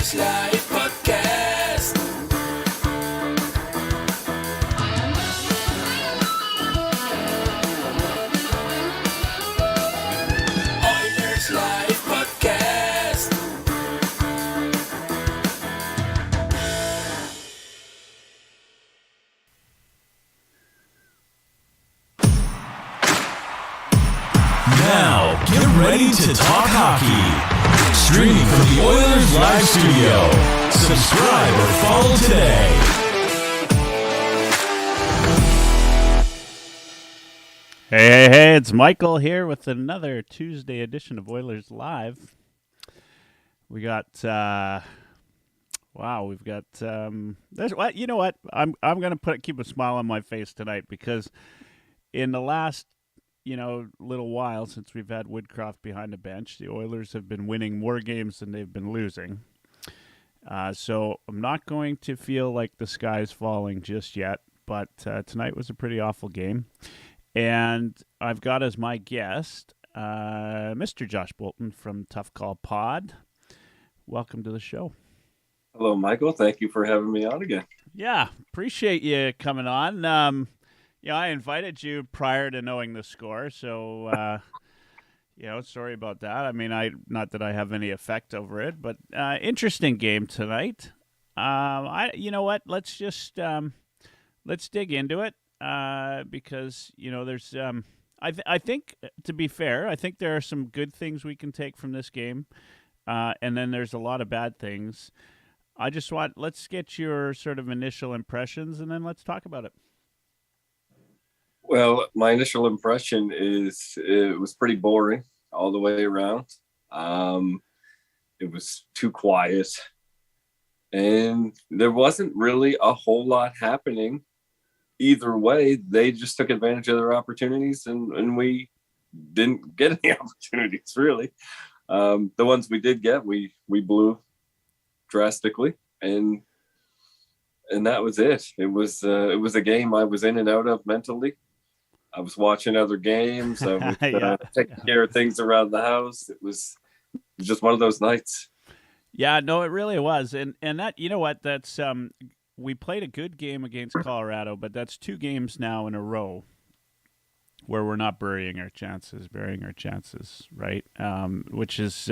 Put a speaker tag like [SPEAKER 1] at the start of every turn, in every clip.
[SPEAKER 1] Oilerslive podcast. Oilerslive podcast.
[SPEAKER 2] Now, get ready to talk hockey. Streaming from the Oilers Live Studio. Subscribe or follow today.
[SPEAKER 3] Hey, it's Michael here with another Tuesday edition of Oilers Live. We got, we've got, there's what, you know what? I'm going to keep a smile on my face tonight because in the last, little while since we've had Woodcroft behind the bench, the Oilers have been winning more games than they've been losing. So I'm not going to feel like the sky's falling just yet, but tonight was a pretty awful game. And I've got as my guest, Mr. Josh Bolton from Tough Call Pod. Welcome to the show.
[SPEAKER 4] Hello, Michael. Thank you for having me on again.
[SPEAKER 3] Yeah, appreciate you coming on. I invited you prior to knowing the score, so sorry about that. I mean, not that I have any effect over it, but interesting game tonight. You know what? Let's just let's dig into it because there's I think, to be fair, I think there are some good things we can take from this game, and then there's a lot of bad things. Let's get your sort of initial impressions, and then let's talk about it.
[SPEAKER 4] Well, my initial impression is it was pretty boring all the way around. It was too quiet, and there wasn't really a whole lot happening either way. They just took advantage of their opportunities, and we didn't get any opportunities, really. The ones we did get, we blew drastically, and that was it. It was a game I was in and out of mentally. I was watching other games. I was taking care of things around the house. It was just one of those nights.
[SPEAKER 3] Yeah, no, it really was. And that, you know what, that's we played a good game against Colorado, but that's two games now in a row where we're not burying our chances, right? Which is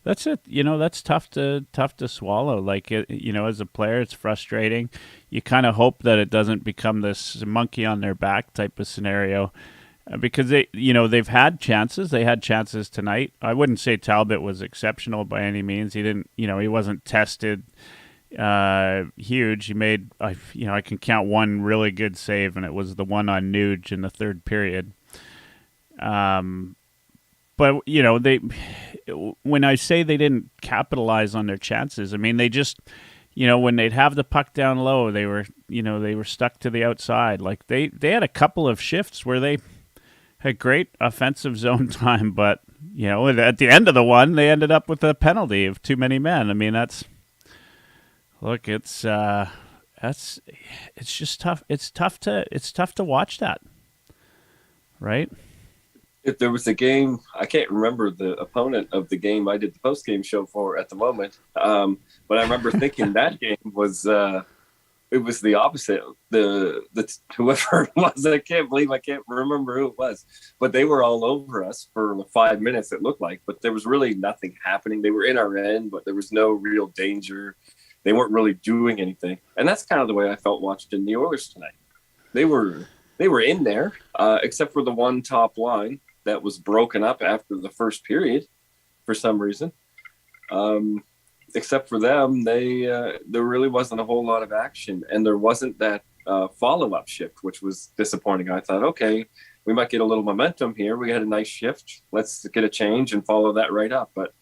[SPEAKER 3] that's it. That's tough to swallow. Like, as a player, it's frustrating. You kind of hope that it doesn't become this monkey on their back type of scenario, because they've had chances. They had chances tonight. I wouldn't say Talbot was exceptional by any means. He didn't. He wasn't tested huge. He made. I can count one really good save, and it was the one on Nuge in the third period. But when I say they didn't capitalize on their chances, I mean they just, when they'd have the puck down low, they were stuck to the outside. Like they had a couple of shifts where they had great offensive zone time, but at the end of the one, they ended up with a penalty of too many men. I mean it's just tough. It's tough to watch that, right?
[SPEAKER 4] If there was a game, I can't remember the opponent of the game I did the postgame show for at the moment, but I remember thinking that game was it was the opposite. The whoever it was, I can't remember who it was, but they were all over us for 5 minutes. It looked like, but there was really nothing happening. They were in our end, but there was no real danger. They weren't really doing anything, and that's kind of the way I felt watching the Oilers tonight. They were in there, except for the one top line that was broken up after the first period for some reason. Except for them, there really wasn't a whole lot of action, and there wasn't that follow-up shift, which was disappointing. I thought, okay, we might get a little momentum here. We had a nice shift. Let's get a change and follow that right up. But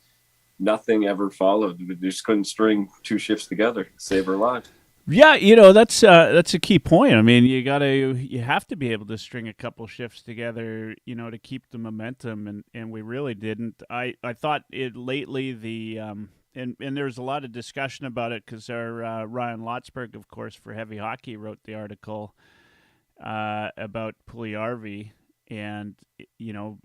[SPEAKER 4] nothing ever followed. We just couldn't string two shifts together to save our lives.
[SPEAKER 3] Yeah, that's a key point. I mean, you have to be able to string a couple shifts together, to keep the momentum, and we really didn't. I thought it lately and there's a lot of discussion about it because our Ryan Lotsberg, of course, for Heavy Hockey, wrote the article about Puljujarvi, and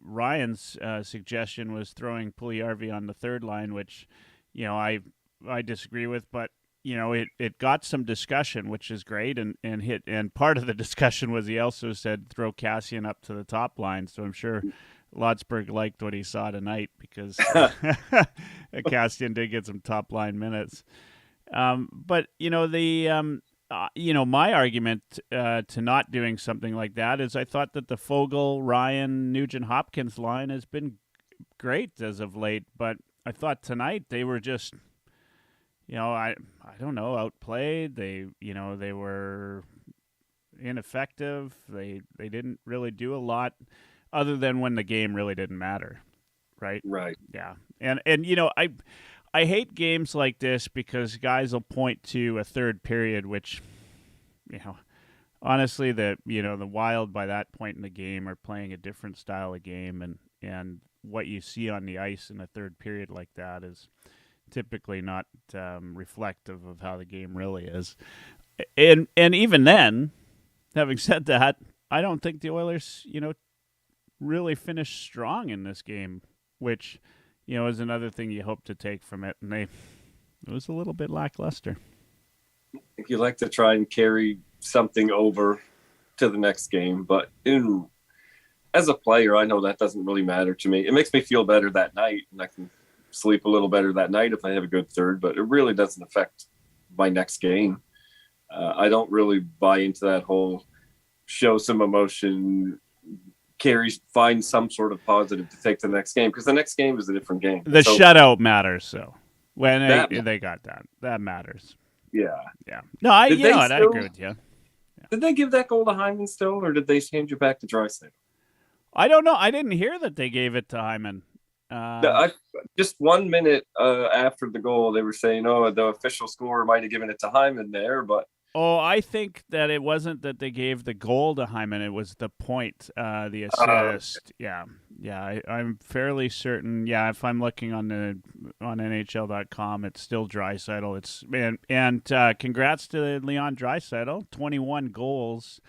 [SPEAKER 3] Ryan's suggestion was throwing Puljujarvi on the third line, which I I disagree with, but it got some discussion, which is great, and part of the discussion was he also said throw Cassian up to the top line. So I'm sure Lotsberg liked what he saw tonight because Cassian did get some top line minutes. But my argument to not doing something like that is I thought that the Fogle, Ryan, Nugent Hopkins line has been great as of late, but I thought tonight they were just, I don't know, outplayed. They were ineffective. They didn't really do a lot other than when the game really didn't matter, right?
[SPEAKER 4] Right.
[SPEAKER 3] Yeah. And I hate games like this because guys will point to a third period, which, honestly, the Wild by that point in the game are playing a different style of game, and what you see on the ice in a third period like that is typically not reflective of how the game really is. And even then, having said that, I don't think the Oilers, really finished strong in this game, which, is another thing you hope to take from it. And it was a little bit lackluster.
[SPEAKER 4] You like to try and carry something over to the next game, but as a player, I know that doesn't really matter to me. It makes me feel better that night, and I can sleep a little better that night if I have a good third, but it really doesn't affect my next game. I don't really buy into that whole show some emotion, find some sort of positive to take to the next game, because the next game is a different game.
[SPEAKER 3] The shutout matters, so when they got that matters.
[SPEAKER 4] Yeah.
[SPEAKER 3] No, I agree with you. Yeah.
[SPEAKER 4] Did they give that goal to Hyman still, or did they change it back to Draisaitl?
[SPEAKER 3] I don't know. I didn't hear that they gave it to Hyman.
[SPEAKER 4] Just 1 minute after the goal, they were saying, the official scorer might have given it to Hyman there, but
[SPEAKER 3] I think that it wasn't that they gave the goal to Hyman. It was the point, the assist. I'm fairly certain. Yeah, if I'm looking on NHL.com, it's still Draisaitl. And congrats to Leon Draisaitl, 21 goals.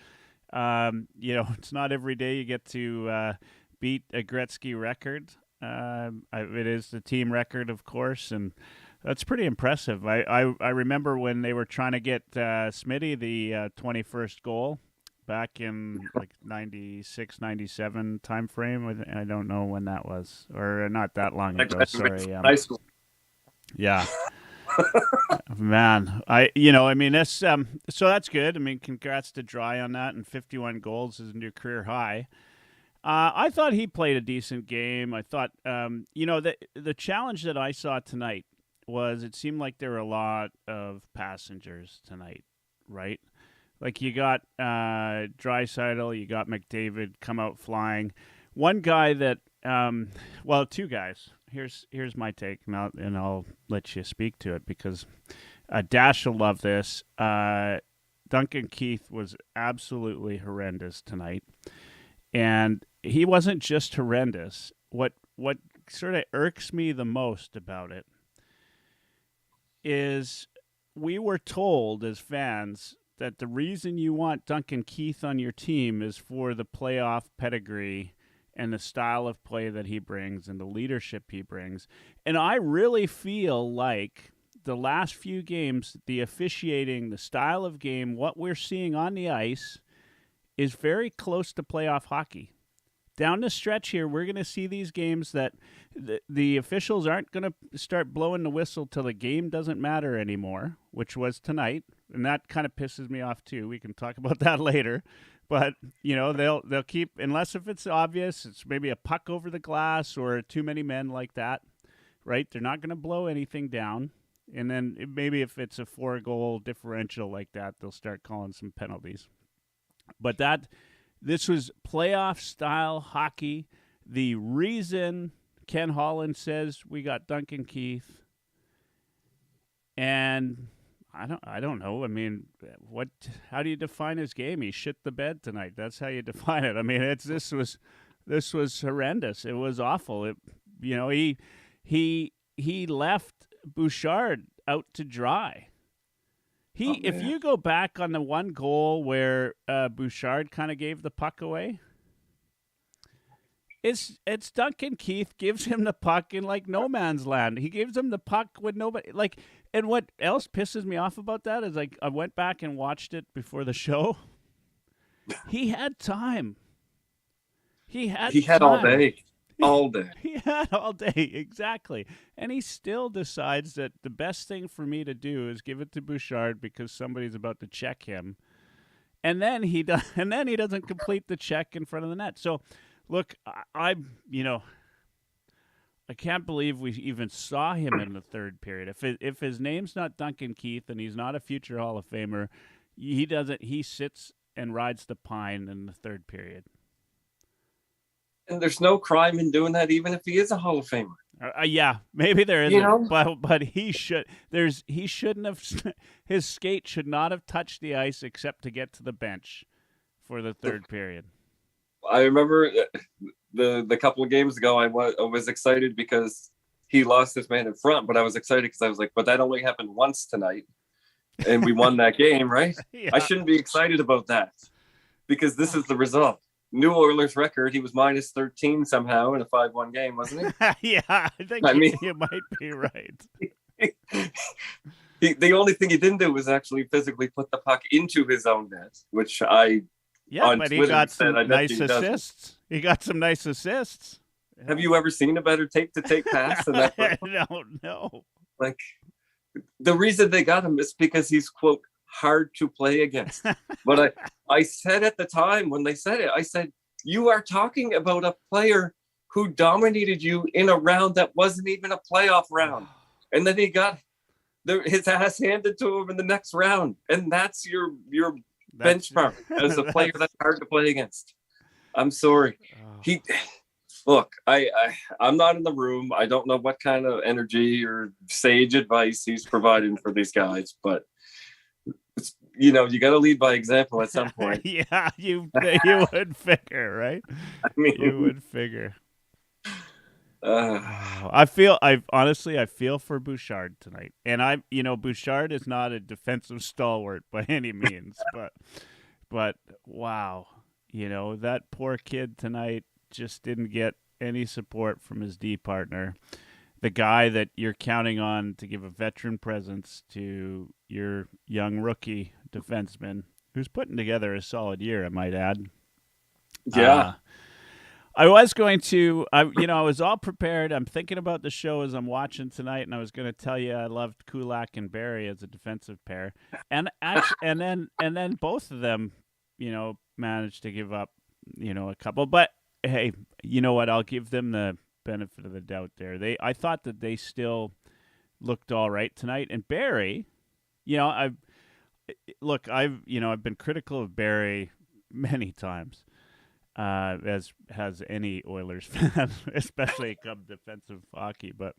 [SPEAKER 3] It's not every day you get to beat a Gretzky record. It is the team record, of course, and that's pretty impressive. I remember when they were trying to get Smitty the 21st goal back in like 96, 97 time frame. I don't know when that was, or not that long ago. Sorry.
[SPEAKER 4] High school.
[SPEAKER 3] Yeah. Man, that's so that's good. I mean, congrats to Dry on that, and 51 goals is a new career high. I thought he played a decent game. I thought, the challenge that I saw tonight was it seemed like there were a lot of passengers tonight, right? Like you got Draisaitl, you got McDavid come out flying. One guy that, two guys. Here's my take, and I'll let you speak to it because Dash will love this. Duncan Keith was absolutely horrendous tonight, and he wasn't just horrendous. What sort of irks me the most about it is we were told as fans that the reason you want Duncan Keith on your team is for the playoff pedigree and the style of play that he brings and the leadership he brings. And I really feel like the last few games, the officiating, the style of game, what we're seeing on the ice is very close to playoff hockey. Down the stretch here, we're going to see these games that the officials aren't going to start blowing the whistle till the game doesn't matter anymore, which was tonight. And that kind of pisses me off too. We can talk about that later. But, they'll keep, unless if it's obvious, it's maybe a puck over the glass or too many men like that, right? They're not going to blow anything down. And then maybe if it's a 4-goal differential like that, they'll start calling some penalties. But this was playoff-style hockey. The reason Ken Holland says we got Duncan Keith, and I don't know. I mean, how do you define his game? He shit the bed tonight. That's how you define it. I mean, this was horrendous. It was awful. He left Bouchard out to dry. If you go back on the one goal where Bouchard kind of gave the puck away, it's Duncan Keith gives him the puck in like no man's land. He gives him the puck with nobody. Like And what else pisses me off about that is I went back and watched it before the show. He had time. He had
[SPEAKER 4] all
[SPEAKER 3] time.
[SPEAKER 4] day. All day.
[SPEAKER 3] He had all day, exactly. And he still decides that the best thing for me to do is give it to Bouchard because somebody's about to check him. And then he doesn't complete the check in front of the net. So, look, I can't believe we even saw him in the third period. If his name's not Duncan Keith and he's not a future Hall of Famer, he sits and rides the pine in the third period.
[SPEAKER 4] And there's no crime in doing that, even if he is a Hall of Famer.
[SPEAKER 3] Yeah, maybe there isn't, but he should. He shouldn't have. His skate should not have touched the ice except to get to the bench for the third period.
[SPEAKER 4] I remember the couple of games ago, I was excited because he lost his man in front, but I was excited because I was like, but that only happened once tonight, and we won that game, right?
[SPEAKER 3] Yeah.
[SPEAKER 4] I shouldn't be excited about that because this is the result. New Oilers record. He was minus 13 somehow in a 5-1 game, wasn't he?
[SPEAKER 3] Yeah, I think you might be right.
[SPEAKER 4] The only thing he didn't do was actually physically put the puck into his own net, which I on
[SPEAKER 3] but
[SPEAKER 4] Twitter
[SPEAKER 3] he got
[SPEAKER 4] said,
[SPEAKER 3] some nice assists. He got some nice assists.
[SPEAKER 4] Have you ever seen a better take-to-take pass than that?
[SPEAKER 3] No.
[SPEAKER 4] Like, the reason they got him is because he's, quote, hard to play against. But I said at the time when they said it, I said, you are talking about a player who dominated you in a round that wasn't even a playoff round. And then he got his ass handed to him in the next round. And that's your benchmark as a player that's hard to play against. I'm sorry. Look, I'm not in the room. I don't know what kind of energy or sage advice he's providing for these guys, but you got to lead by example at some point.
[SPEAKER 3] Yeah, you would figure, right?
[SPEAKER 4] I mean,
[SPEAKER 3] you would figure. I feel for Bouchard tonight, and Bouchard is not a defensive stalwart by any means, but wow, that poor kid tonight just didn't get any support from his D partner, the guy that you're counting on to give a veteran presence to your young rookie defenseman, who's putting together a solid year, I might add.
[SPEAKER 4] Yeah.
[SPEAKER 3] I was going to, I was all prepared. I'm thinking about the show as I'm watching tonight, and I was going to tell you I loved Kulak and Barrie as a defensive pair, and then both of them, managed to give up, a couple. But hey, you know what? I'll give them the benefit of the doubt there. I thought that they still looked all right tonight, and Barrie, I've been critical of Barrie many times. As has any Oilers fan, especially come defensive hockey. But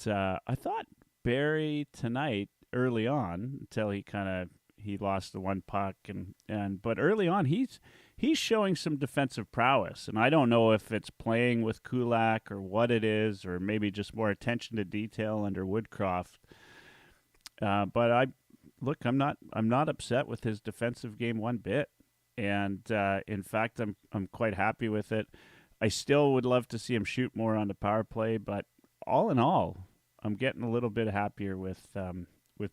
[SPEAKER 3] I thought Barrie tonight, early on, until he lost the one puck, but early on he's showing some defensive prowess, and I don't know if it's playing with Kulak or what it is, or maybe just more attention to detail under Woodcroft. But I'm not upset with his defensive game one bit. And in fact, I'm quite happy with it. I still would love to see him shoot more on the power play, but all in all, I'm getting a little bit happier with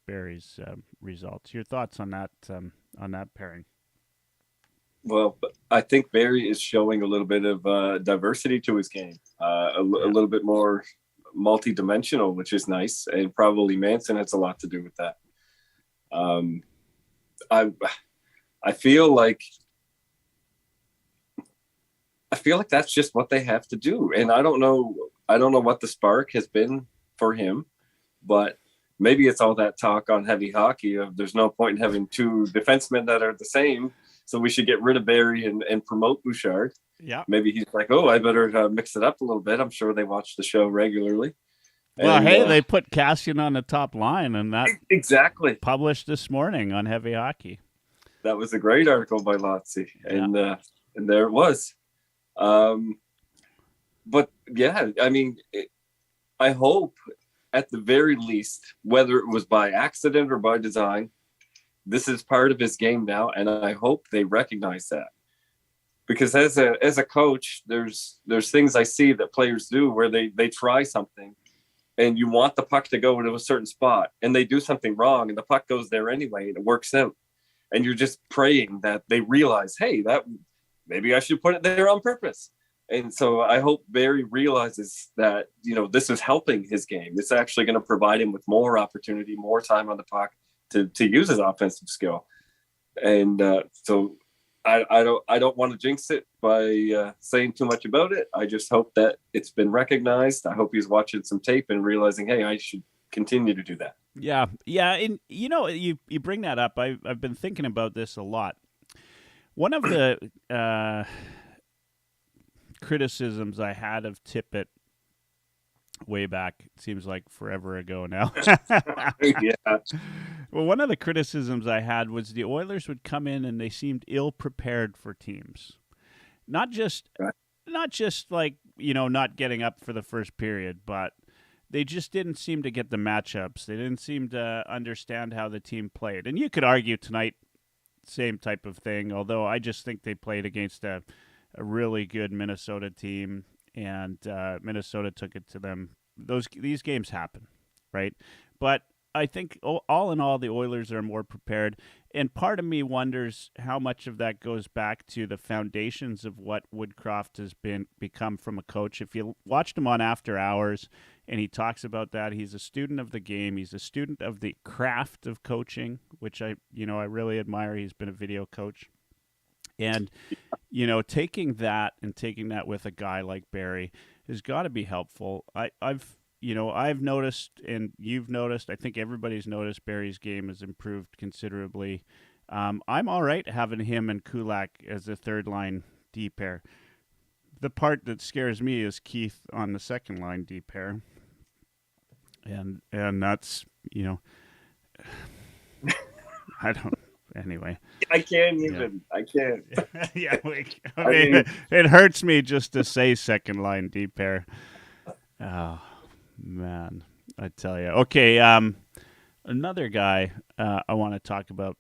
[SPEAKER 3] Barrie's results. Your thoughts on that pairing?
[SPEAKER 4] Well, I think Barrie is showing a little bit of diversity to his game, a little bit more multi-dimensional, which is nice, and probably Manson has a lot to do with that. I feel like that's just what they have to do. And I don't know what the spark has been for him, but maybe it's all that talk on heavy hockey of there's no point in having two defensemen that are the same. So we should get rid of Barrie and promote Bouchard. Yeah. Maybe he's like, oh, I better mix it up a little bit. I'm sure they watch the show regularly.
[SPEAKER 3] Well, they put Cassian on the top line, and that
[SPEAKER 4] exactly
[SPEAKER 3] published this morning on Heavy Hockey.
[SPEAKER 4] That was a great article by Lotzi, and there it was. But yeah, I mean, I hope at the very least, whether it was by accident or by design, this is part of his game now, and I hope they recognize that. Because as a coach, there's things I see that players do where they try something, and you want the puck to go into a certain spot, and they do something wrong, and the puck goes there anyway, and it works out. And you're just praying that they realize, hey, that maybe I should put it there on purpose. And so I hope Barry realizes that, this is helping his game. It's actually going to provide him with more opportunity, more time on the puck to use his offensive skill. And so I don't want to jinx it by saying too much about it. I just hope that it's been recognized. I hope he's watching some tape and realizing, hey, I should continue to do that.
[SPEAKER 3] Yeah. And you bring that up. I've been thinking about this a lot. One of the criticisms I had of Tippett way back, it seems like forever ago now.
[SPEAKER 4] Yeah.
[SPEAKER 3] Well, one of the criticisms I had was the Oilers would come in and they seemed ill prepared for teams. Not just like, not getting up for the first period, but they just didn't seem to get the matchups. They didn't seem to understand how the team played. And you could argue tonight, same type of thing, although I just think they played against a really good Minnesota team, and Minnesota took it to them. These games happen, right? But I think all in all, the Oilers are more prepared. And part of me wonders how much of that goes back to the foundations of what Woodcroft has become from a coach. If you watched him on After Hours, and he talks about that, he's a student of the game. He's a student of the craft of coaching, which I really admire. He's been a video coach. And, taking that with a guy like Barry has got to be helpful. I've noticed, and you've noticed, I think everybody's noticed Barry's game has improved considerably. I'm all right having him and Kulak as a third line D pair. The part that scares me is Keith on the second line D pair. And that's, I don't. Anyway,
[SPEAKER 4] I can't even. Yeah. I can't.
[SPEAKER 3] Yeah, it hurts me just to say second line D pair. Oh man, I tell you. Okay, another guy I want to talk about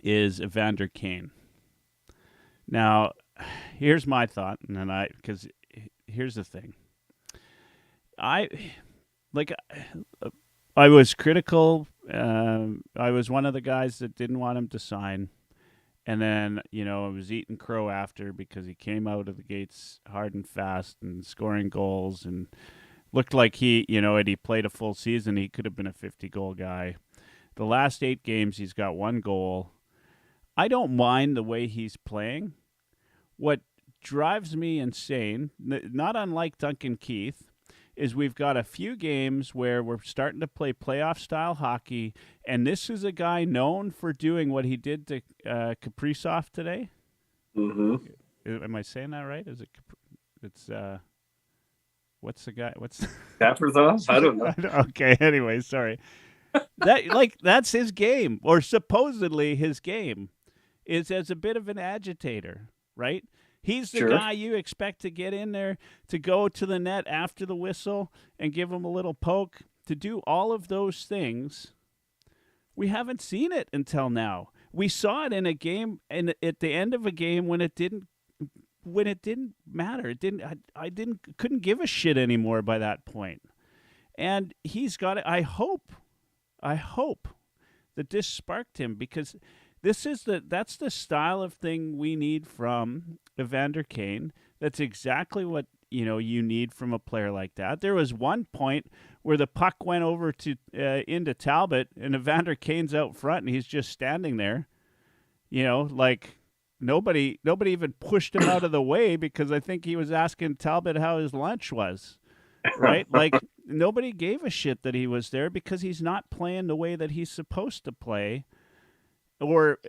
[SPEAKER 3] is Evander Kane. Now, here's my thought, and then because here's the thing. I was critical. I was one of the guys that didn't want him to sign. And then, I was eating crow after because he came out of the gates hard and fast and scoring goals and looked like had he played a full season, he could have been a 50-goal guy. The last 8 games, he's got 1 goal. I don't mind the way he's playing. What drives me insane, not unlike Duncan Keith, is we've got a few games where we're starting to play playoff-style hockey, and this is a guy known for doing what he did to Kaprizov today.
[SPEAKER 4] Mm-hmm.
[SPEAKER 3] Am I saying that right? Is it? It's what's the guy? What's
[SPEAKER 4] Kaprizov? I don't know.
[SPEAKER 3] Okay. Anyway, sorry. That's his game, or supposedly his game, is as a bit of an agitator, right? He's the guy you expect to get in there, to go to the net after the whistle and give him a little poke, to do all of those things. We haven't seen it until now. We saw it in a game, and at the end of a game when it didn't matter. I couldn't give a shit anymore by that point. And he's got it. I hope that this sparked him, because that's the style of thing we need from Evander Kane. That's exactly what you need from a player like that. There was one point where the puck went over to into Talbot, and Evander Kane's out front, and he's just standing there. Like nobody even pushed him out of the way, because I think he was asking Talbot how his lunch was. Right? Like nobody gave a shit that he was there, because he's not playing the way that he's supposed to play, or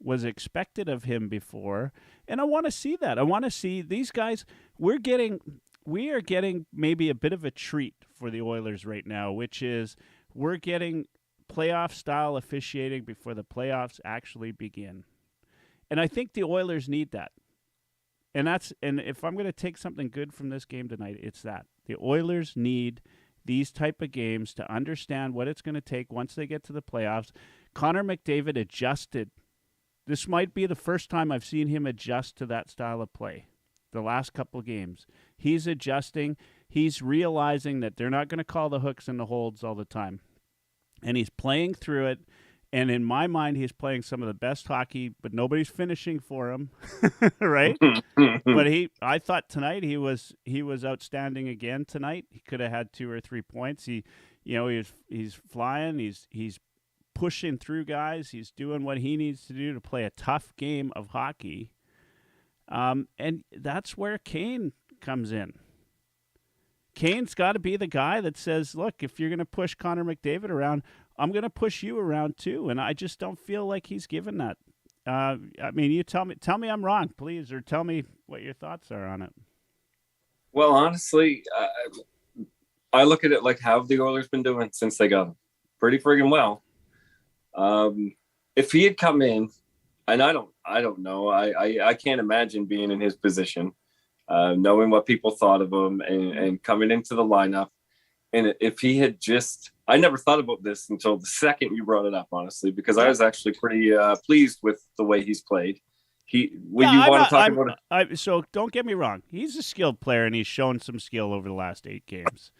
[SPEAKER 3] was expected of him before. And I want to see that. I want to see these guys. We are getting maybe a bit of a treat for the Oilers right now, which is we're getting playoff style officiating before the playoffs actually begin. And I think the Oilers need that. And if I'm going to take something good from this game tonight, it's that. The Oilers need these type of games to understand what it's going to take once they get to the playoffs. Connor McDavid adjusted. This might be the first time I've seen him adjust to that style of play. The last couple of games, he's adjusting. he's realizing that they're not going to call the hooks and the holds all the time. And he's playing through it. And in my mind, he's playing some of the best hockey, but nobody's finishing for him, right? But I thought tonight he was outstanding again tonight. He could have had 2 or 3 points. He's flying. He's pushing through guys. He's doing what he needs to do to play a tough game of hockey. And that's where Kane comes in. Kane's got to be the guy that says, look, if you're going to push Connor McDavid around, I'm going to push you around too. And I just don't feel like he's given that. I mean, you tell me I'm wrong, please, or tell me what your thoughts are on it.
[SPEAKER 4] Well, honestly, I look at it like, how have the Oilers been doing since they got him? Pretty friggin' well. If he had come in, and I don't know, I can't imagine being in his position, knowing what people thought of him and coming into the lineup. And if he had I never thought about this until the second you brought it up, honestly, because I was actually pretty pleased with the way he's played.
[SPEAKER 3] So don't get me wrong. He's a skilled player, and he's shown some skill over the last 8 games.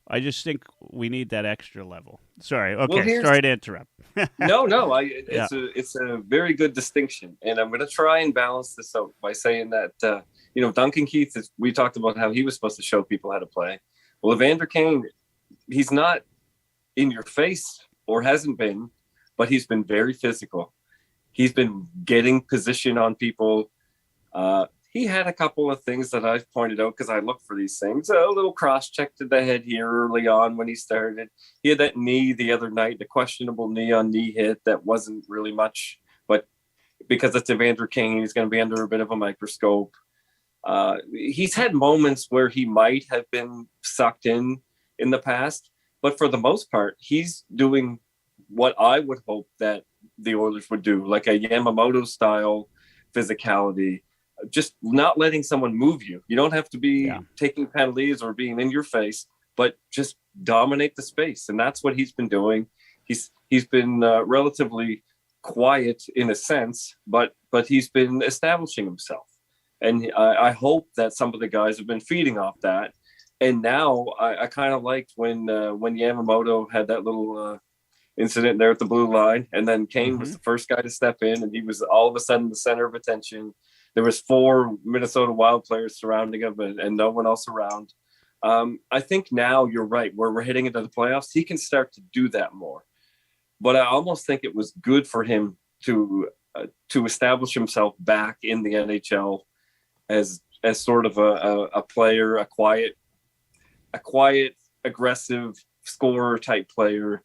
[SPEAKER 3] I just think we need that extra level. Sorry. Okay. Sorry to interrupt.
[SPEAKER 4] No. It's a very good distinction. And I'm going to try and balance this out by saying that, Duncan Keith, we talked about how he was supposed to show people how to play. Well, Evander Kane, he's not in your face or hasn't been, but he's been very physical. He's been getting position on people. He had a couple of things that I've pointed out because I look for these things. A little cross check to the head here early on when he started. He had that knee the other night, the questionable knee-on-knee hit that wasn't really much, but because it's Evander Kane, he's going to be under a bit of a microscope. He's had moments where he might have been sucked in the past, but for the most part, he's doing what I would hope that the Oilers would do, like a Yamamoto-style physicality. Just not letting someone move you. You don't have to be taking penalties or being in your face, but just dominate the space. And that's what he's been doing. He's been relatively quiet in a sense, but he's been establishing himself. And I hope that some of the guys have been feeding off that. And now I kind of liked when Yamamoto had that little incident there at the blue line, and then Kane was the first guy to step in, and he was all of a sudden the center of attention. There was 4 Minnesota Wild players surrounding him and no one else around. I think now you're right, where we're heading into the playoffs, he can start to do that more. But I almost think it was good for him to establish himself back in the NHL as sort of a player, a quiet, aggressive scorer type player.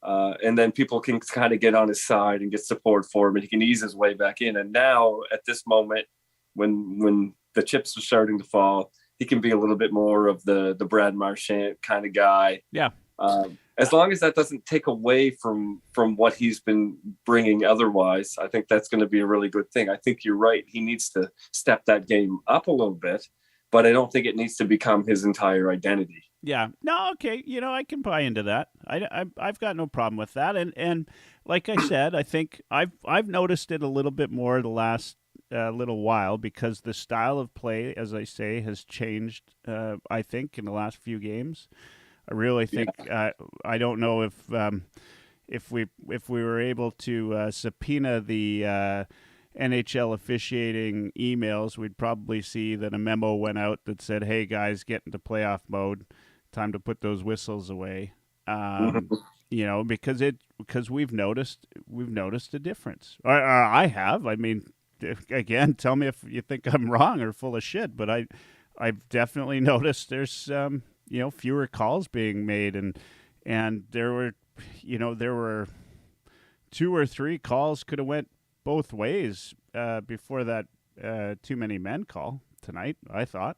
[SPEAKER 4] And then people can kind of get on his side and get support for him, and he can ease his way back in. And now at this moment, when the chips are starting to fall, he can be a little bit more of the Brad Marchand kind of guy.
[SPEAKER 3] Yeah.
[SPEAKER 4] As long as that doesn't take away from what he's been bringing otherwise, I think that's going to be a really good thing. I think you're right. He needs to step that game up a little bit, but I don't think it needs to become his entire identity.
[SPEAKER 3] Yeah. No, okay. I can buy into that. I've got no problem with that. And like I said, I think I've noticed it a little bit more the last little while because the style of play, as I say, has changed, I think, in the last few games. I really think I don't know if we were able to subpoena the NHL officiating emails, we'd probably see that a memo went out that said, "Hey guys, get into playoff mode. Time to put those whistles away." Because we've noticed a difference. Or I have. I mean, again, tell me if you think I'm wrong or full of shit, but I've definitely noticed there's fewer calls being made, and there were 2 or 3 calls could have went both ways before that too many men call tonight, I thought.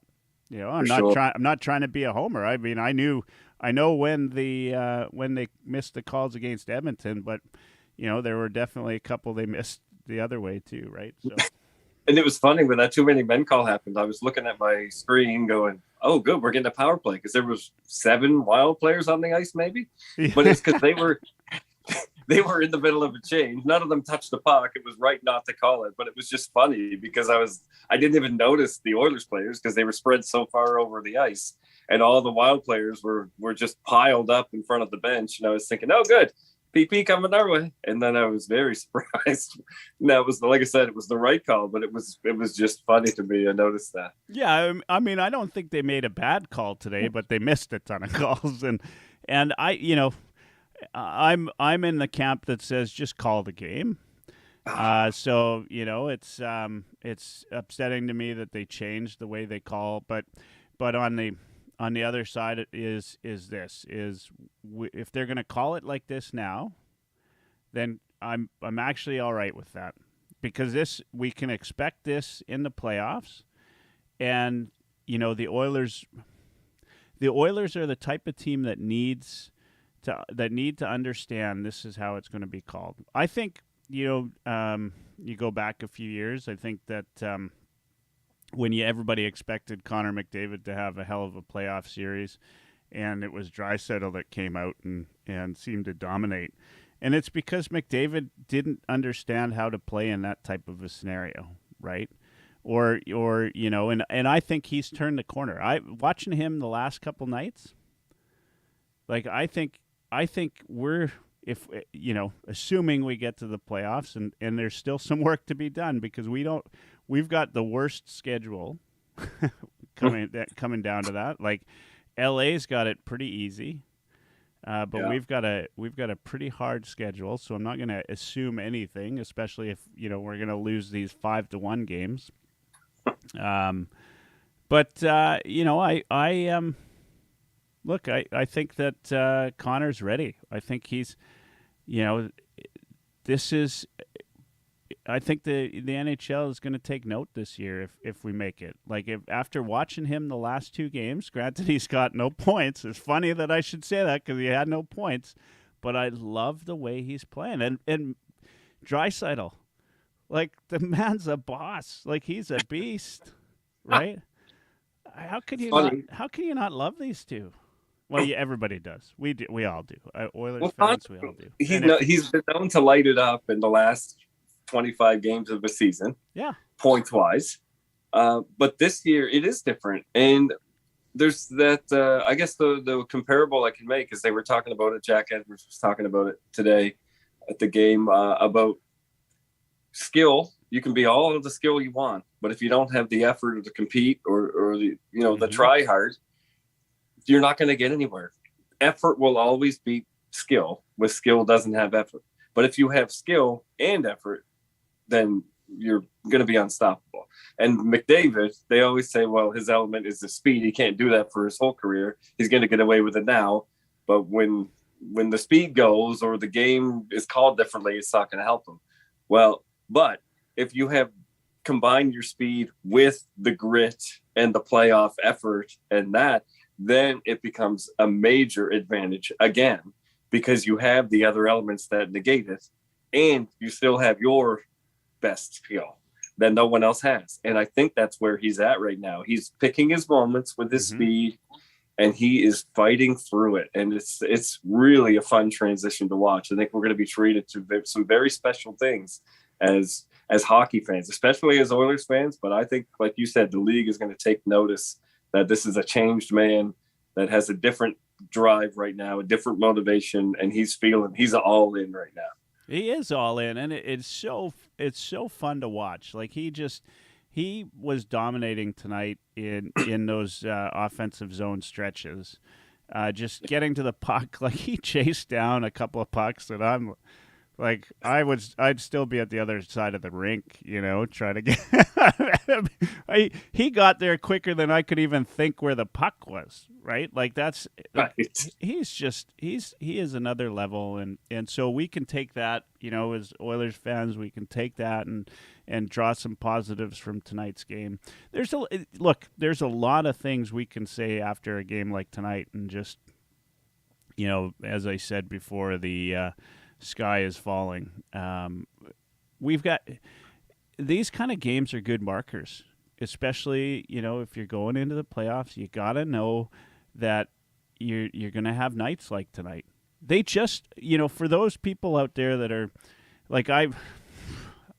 [SPEAKER 3] I'm not trying to be a homer. I mean, I know when they missed the calls against Edmonton, but there were definitely a couple they missed the other way too, right? So.
[SPEAKER 4] And it was funny when that too many men call happened. I was looking at my screen going, "Oh, good, we're getting a power play," because there was 7 Wild players on the ice, maybe. Yeah. But it's because they were in the middle of a change. None of them touched the puck. It was right not to call it, but it was just funny because I didn't even notice the Oilers players because they were spread so far over the ice. and all the Wild players were just piled up in front of the bench, and I was thinking, oh, good, PP coming our way. And then I was very surprised. And that was, like I said, it was the right call, but it was just funny to me. I noticed that.
[SPEAKER 3] Yeah, I mean, I don't think they made a bad call today, but they missed a ton of calls, and I'm in the camp that says just call the game. So it's upsetting to me that they changed the way they call, but on the other side is if they're going to call it like this now, then I'm actually all right with that, because we can expect this in the playoffs, and the Oilers are the type of team that need to understand this is how it's going to be called. I think you go back a few years. I think that when everybody expected Connor McDavid to have a hell of a playoff series, and it was Draisaitl that came out and seemed to dominate. And it's because McDavid didn't understand how to play in that type of a scenario, right? Or and I think he's turned the corner. Watching him the last couple nights, like I think we're, if assuming we get to the playoffs, and there's still some work to be done, because we've got the worst schedule coming down to that. Like LA's got it pretty easy, but we've got a pretty hard schedule. So I'm not going to assume anything, especially if we're going to lose these 5-1 games. But look, I think that Connor's ready. I think he's, I think the NHL is going to take note this year if we make it. Like, after watching him the last 2 games, granted he's got no points. It's funny that I should say that because he had no points, but I love the way he's playing. And Draisaitl, like, the man's a boss. Like, he's a beast, right? How can you not love these two? Well, yeah, everybody does. We all do. Oilers fans, we all do.
[SPEAKER 4] He's been known to light it up in the last 25 games of the season.
[SPEAKER 3] Yeah,
[SPEAKER 4] points wise. But this year it is different, and there's that. I guess the comparable I can make is they were talking about it. Jack Edwards was talking about it today at the game about skill. You can be all of the skill you want, but if you don't have the effort to compete or the the try hard, you're not going to get anywhere. Effort will always beat skill. With skill doesn't have effort. But if you have skill and effort, then you're going to be unstoppable. And McDavid, they always say, well, his element is the speed. He can't do that for his whole career. He's going to get away with it now. But when the speed goes or the game is called differently, it's not going to help him. Well, but if you have combined your speed with the grit and the playoff effort and that, then it becomes a major advantage again, because you have the other elements that negate it, and you still have your best skill that no one else has. And I think that's where he's at right now. He's picking his moments with his speed, and he is fighting through it. And it's really a fun transition to watch. I think we're going to be treated to some very special things as hockey fans, especially as Oilers fans. But I think, like you said, the league is going to take notice that this is a changed man that has a different drive right now, a different motivation, and he's all in right now.
[SPEAKER 3] He is all in, and it's so fun to watch. Like, he was dominating tonight in those offensive zone stretches, just getting to the puck. Like, he chased down a couple of pucks that I'm like, I'd still be at the other side of the rink, trying to get. He got there quicker than I could even think where the puck was. Right, like that's right. He is another level, and so we can take that, as Oilers fans, we can take that and draw some positives from tonight's game. There's a lot of things we can say after a game like tonight, and just, as I said before, the sky is falling. We've got these kind of games are good markers, especially if you're going into the playoffs. You gotta know that you're gonna have nights like tonight. They just for those people out there that are like I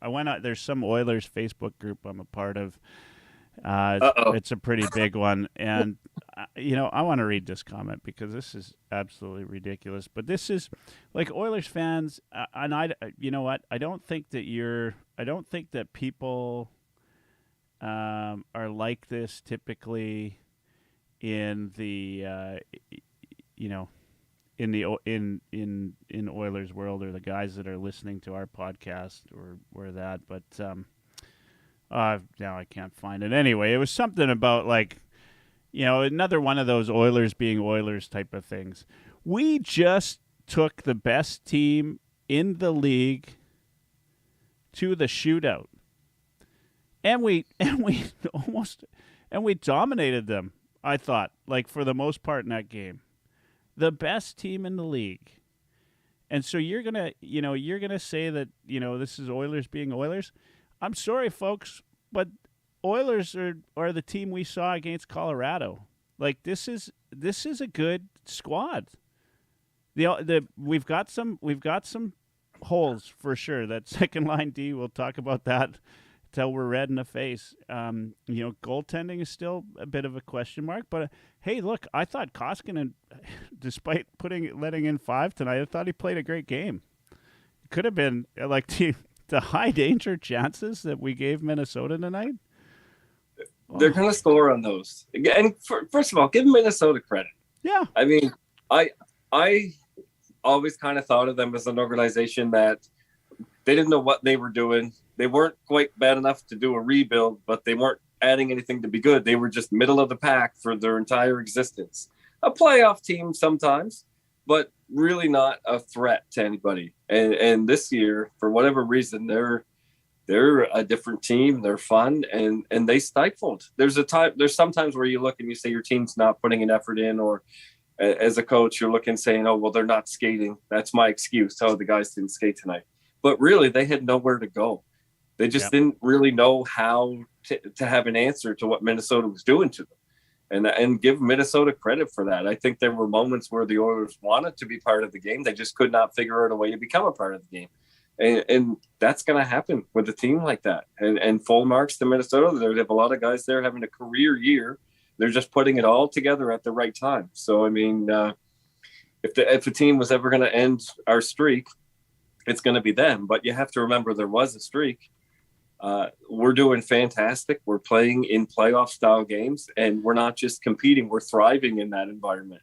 [SPEAKER 3] went out. There's some Oilers Facebook group I'm a part of. It's a pretty big one, and I want to read this comment because this is absolutely ridiculous. But this is like Oilers fans, and you know what? I don't think that people are like this typically in the in Oilers world, or the guys that are listening to our podcast or that. But now I can't find it. Anyway, it was something about like, another one of those Oilers being Oilers type of things. We just took the best team in the league to the shootout, and we dominated them. I thought, like, for the most part in that game, the best team in the league. And so you're gonna say that this is Oilers being Oilers. I'm sorry, folks, but Oilers are the team we saw against Colorado. Like, this is a good squad. We've got some holes for sure. That second line D, we'll talk about that till we're red in the face. Goaltending is still a bit of a question mark. But hey, look, I thought Koskinen, despite letting in 5 tonight, I thought he played a great game. It could have been like the high danger chances that we gave Minnesota tonight.
[SPEAKER 4] They're going to score on those. And first of all, give Minnesota credit.
[SPEAKER 3] Yeah.
[SPEAKER 4] I mean, I always kind of thought of them as an organization that they didn't know what they were doing. They weren't quite bad enough to do a rebuild, but they weren't adding anything to be good. They were just middle of the pack for their entire existence. A playoff team sometimes, but really not a threat to anybody. And this year, for whatever reason, they're a different team. They're fun, and they stifled. There's some times where you look and you say your team's not putting an effort in, or as a coach, you're looking saying, oh, well, they're not skating. That's my excuse. Oh, the guys didn't skate tonight. But really, they had nowhere to go. They just didn't really know how to have an answer to what Minnesota was doing to them. And give Minnesota credit for that. I think there were moments where the Oilers wanted to be part of the game. They just could not figure out a way to become a part of the game. And that's going to happen with a team like that. And full marks to Minnesota. They have a lot of guys there having a career year. They're just putting it all together at the right time. So, I mean, if a team was ever going to end our streak, it's going to be them. But you have to remember there was a streak. We're doing fantastic. We're playing in playoff style games, and we're not just competing. We're thriving in that environment.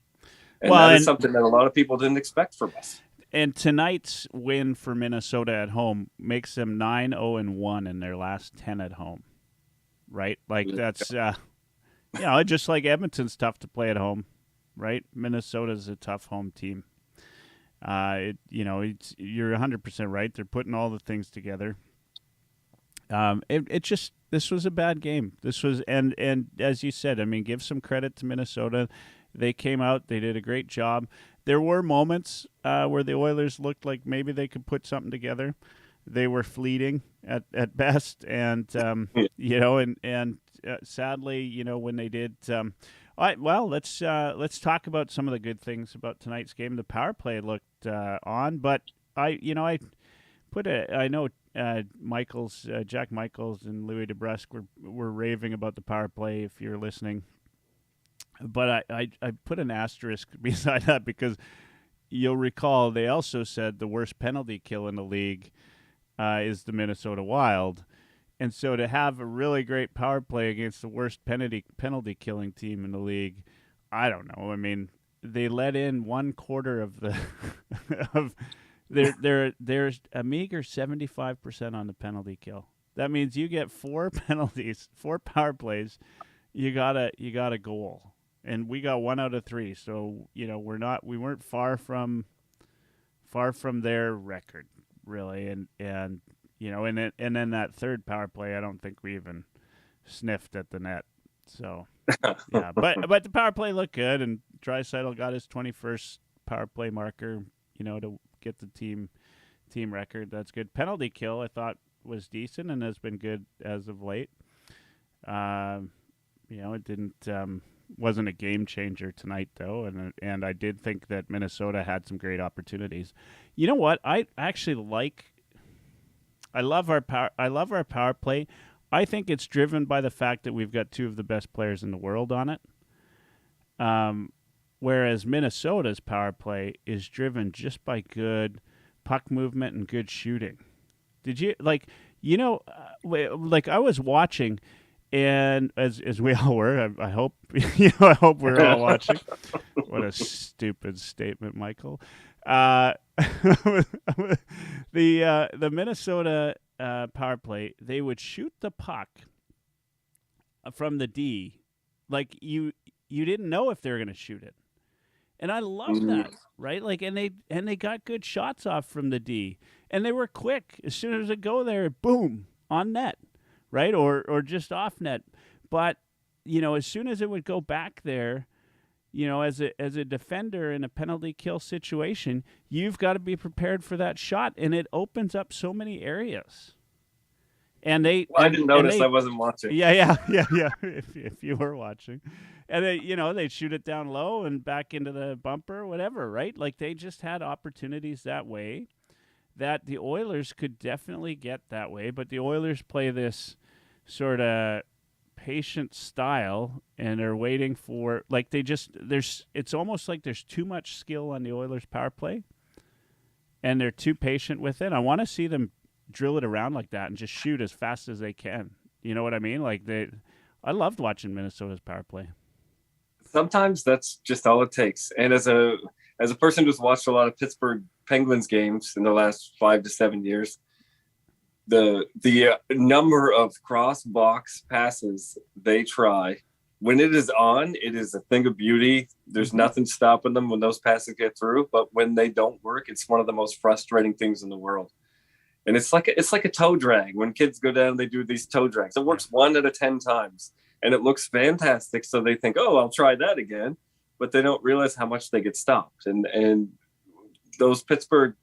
[SPEAKER 4] And that is something that a lot of people didn't expect from us.
[SPEAKER 3] And tonight's win for Minnesota at home makes them 9-0-1 in their last 10 at home, right? Like, that's, just like Edmonton's tough to play at home, right? Minnesota's a tough home team. You're 100% right. They're putting all the things together. This was a bad game. This was, and as you said, I mean, give some credit to Minnesota. They came out, they did a great job. There were moments where the Oilers looked like maybe they could put something together. They were fleeting at best, and sadly, when they did. All right, well, let's talk about some of the good things about tonight's game. The power play looked on, but I know Jack Michaels and Louis DeBrusque were raving about the power play. If you're listening. But I put an asterisk beside that because you'll recall they also said the worst penalty kill in the league is the Minnesota Wild. And so to have a really great power play against the worst penalty killing team in the league, I don't know. I mean, they let in 1/4 of the of there's a meager 75% on the penalty kill. That means you get 4 penalties, 4 power plays, you got a goal. And we got 1 out of 3, so we weren't far from their record, really. And then that third power play, I don't think we even sniffed at the net. So yeah, but the power play looked good, and Draisaitl got his 21st power play marker, to get the team record. That's good. Penalty kill, I thought, was decent and has been good as of late. It didn't. Wasn't a game changer tonight, though, and I did think that Minnesota had some great opportunities. You know what? I love our power play. I think it's driven by the fact that we've got 2 of the best players in the world on it. Whereas Minnesota's power play is driven just by good puck movement and good shooting. Did you like I was watching, and as we all were, I hope I hope we're all watching. What a stupid statement, Michael. The Minnesota power play, they would shoot the puck from the D, like you didn't know if they were going to shoot it. And I love that, right? Like, and they got good shots off from the D, and they were quick. As soon as it go there, boom, on net, right? Or just off net. But as soon as it would go back there, as a defender in a penalty kill situation, you've got to be prepared for that shot, and it opens up so many areas. And
[SPEAKER 4] I didn't notice. I wasn't watching.
[SPEAKER 3] Yeah. If you were watching. And they shoot it down low and back into the bumper, whatever, right? Like, they just had opportunities that way that the Oilers could definitely get that way. But the Oilers play this sort of patient style, and are waiting for, like, it's almost like there's too much skill on the Oilers power play, and they're too patient with it. I want to see them drill it around like that and just shoot as fast as they can. You know what I mean? Like, I loved watching Minnesota's power play.
[SPEAKER 4] Sometimes that's just all it takes. And as a person who's watched a lot of Pittsburgh Penguins games in the last 5 to 7 years, the number of cross box passes they try, when it is on, it is a thing of beauty. There's nothing stopping them when those passes get through. But when they don't work, it's one of the most frustrating things in the world. And it's like a toe drag. When kids go down, they do these toe drags. It works 1 out of 10 times, and it looks fantastic. So they think, oh, I'll try that again. But they don't realize how much they get stopped. And those Pittsburgh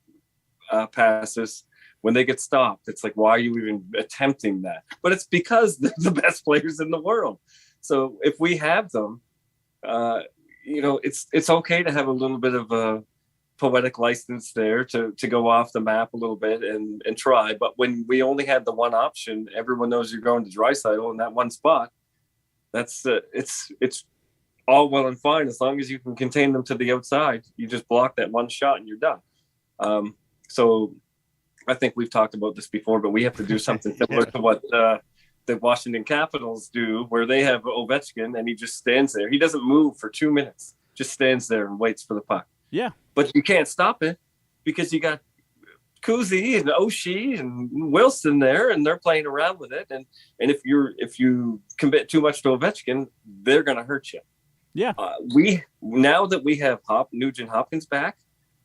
[SPEAKER 4] passes, when they get stopped, it's like, why are you even attempting that? But it's because they're the best players in the world. So if we have them, it's okay to have a little bit of a poetic license there to go off the map a little bit and try. But when we only had the one option, everyone knows you're going to Draisaitl in that one spot. That's it's all well and fine as long as you can contain them to the outside. You just block that one shot and you're done. So I think we've talked about this before, but we have to do something similar to what the Washington Capitals do, where they have Ovechkin and he just stands there. He doesn't move for 2 minutes, just stands there and waits for the puck. Yeah. But you can't stop it because you got Kuzi and Oshie and Wilson there, and they're playing around with it. And if you commit too much to Ovechkin, they're going to hurt you. Yeah. Now that we have Nugent Hopkins back,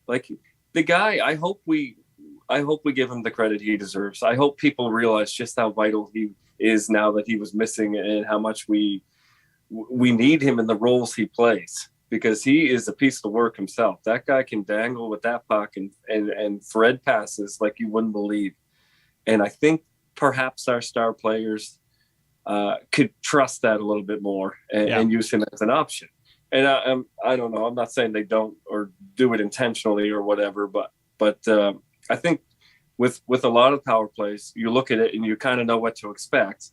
[SPEAKER 4] like, the guy, I hope we give him the credit he deserves. I hope people realize just how vital he is now that he was missing, and how much we need him in the roles he plays, because he is a piece of work himself. That guy can dangle with that puck and thread passes like you wouldn't believe. And I think perhaps our star players could trust that a little bit more and use him as an option. And I don't know. I'm not saying they don't or do it intentionally or whatever, but I think with a lot of power plays, you look at it and you kind of know what to expect,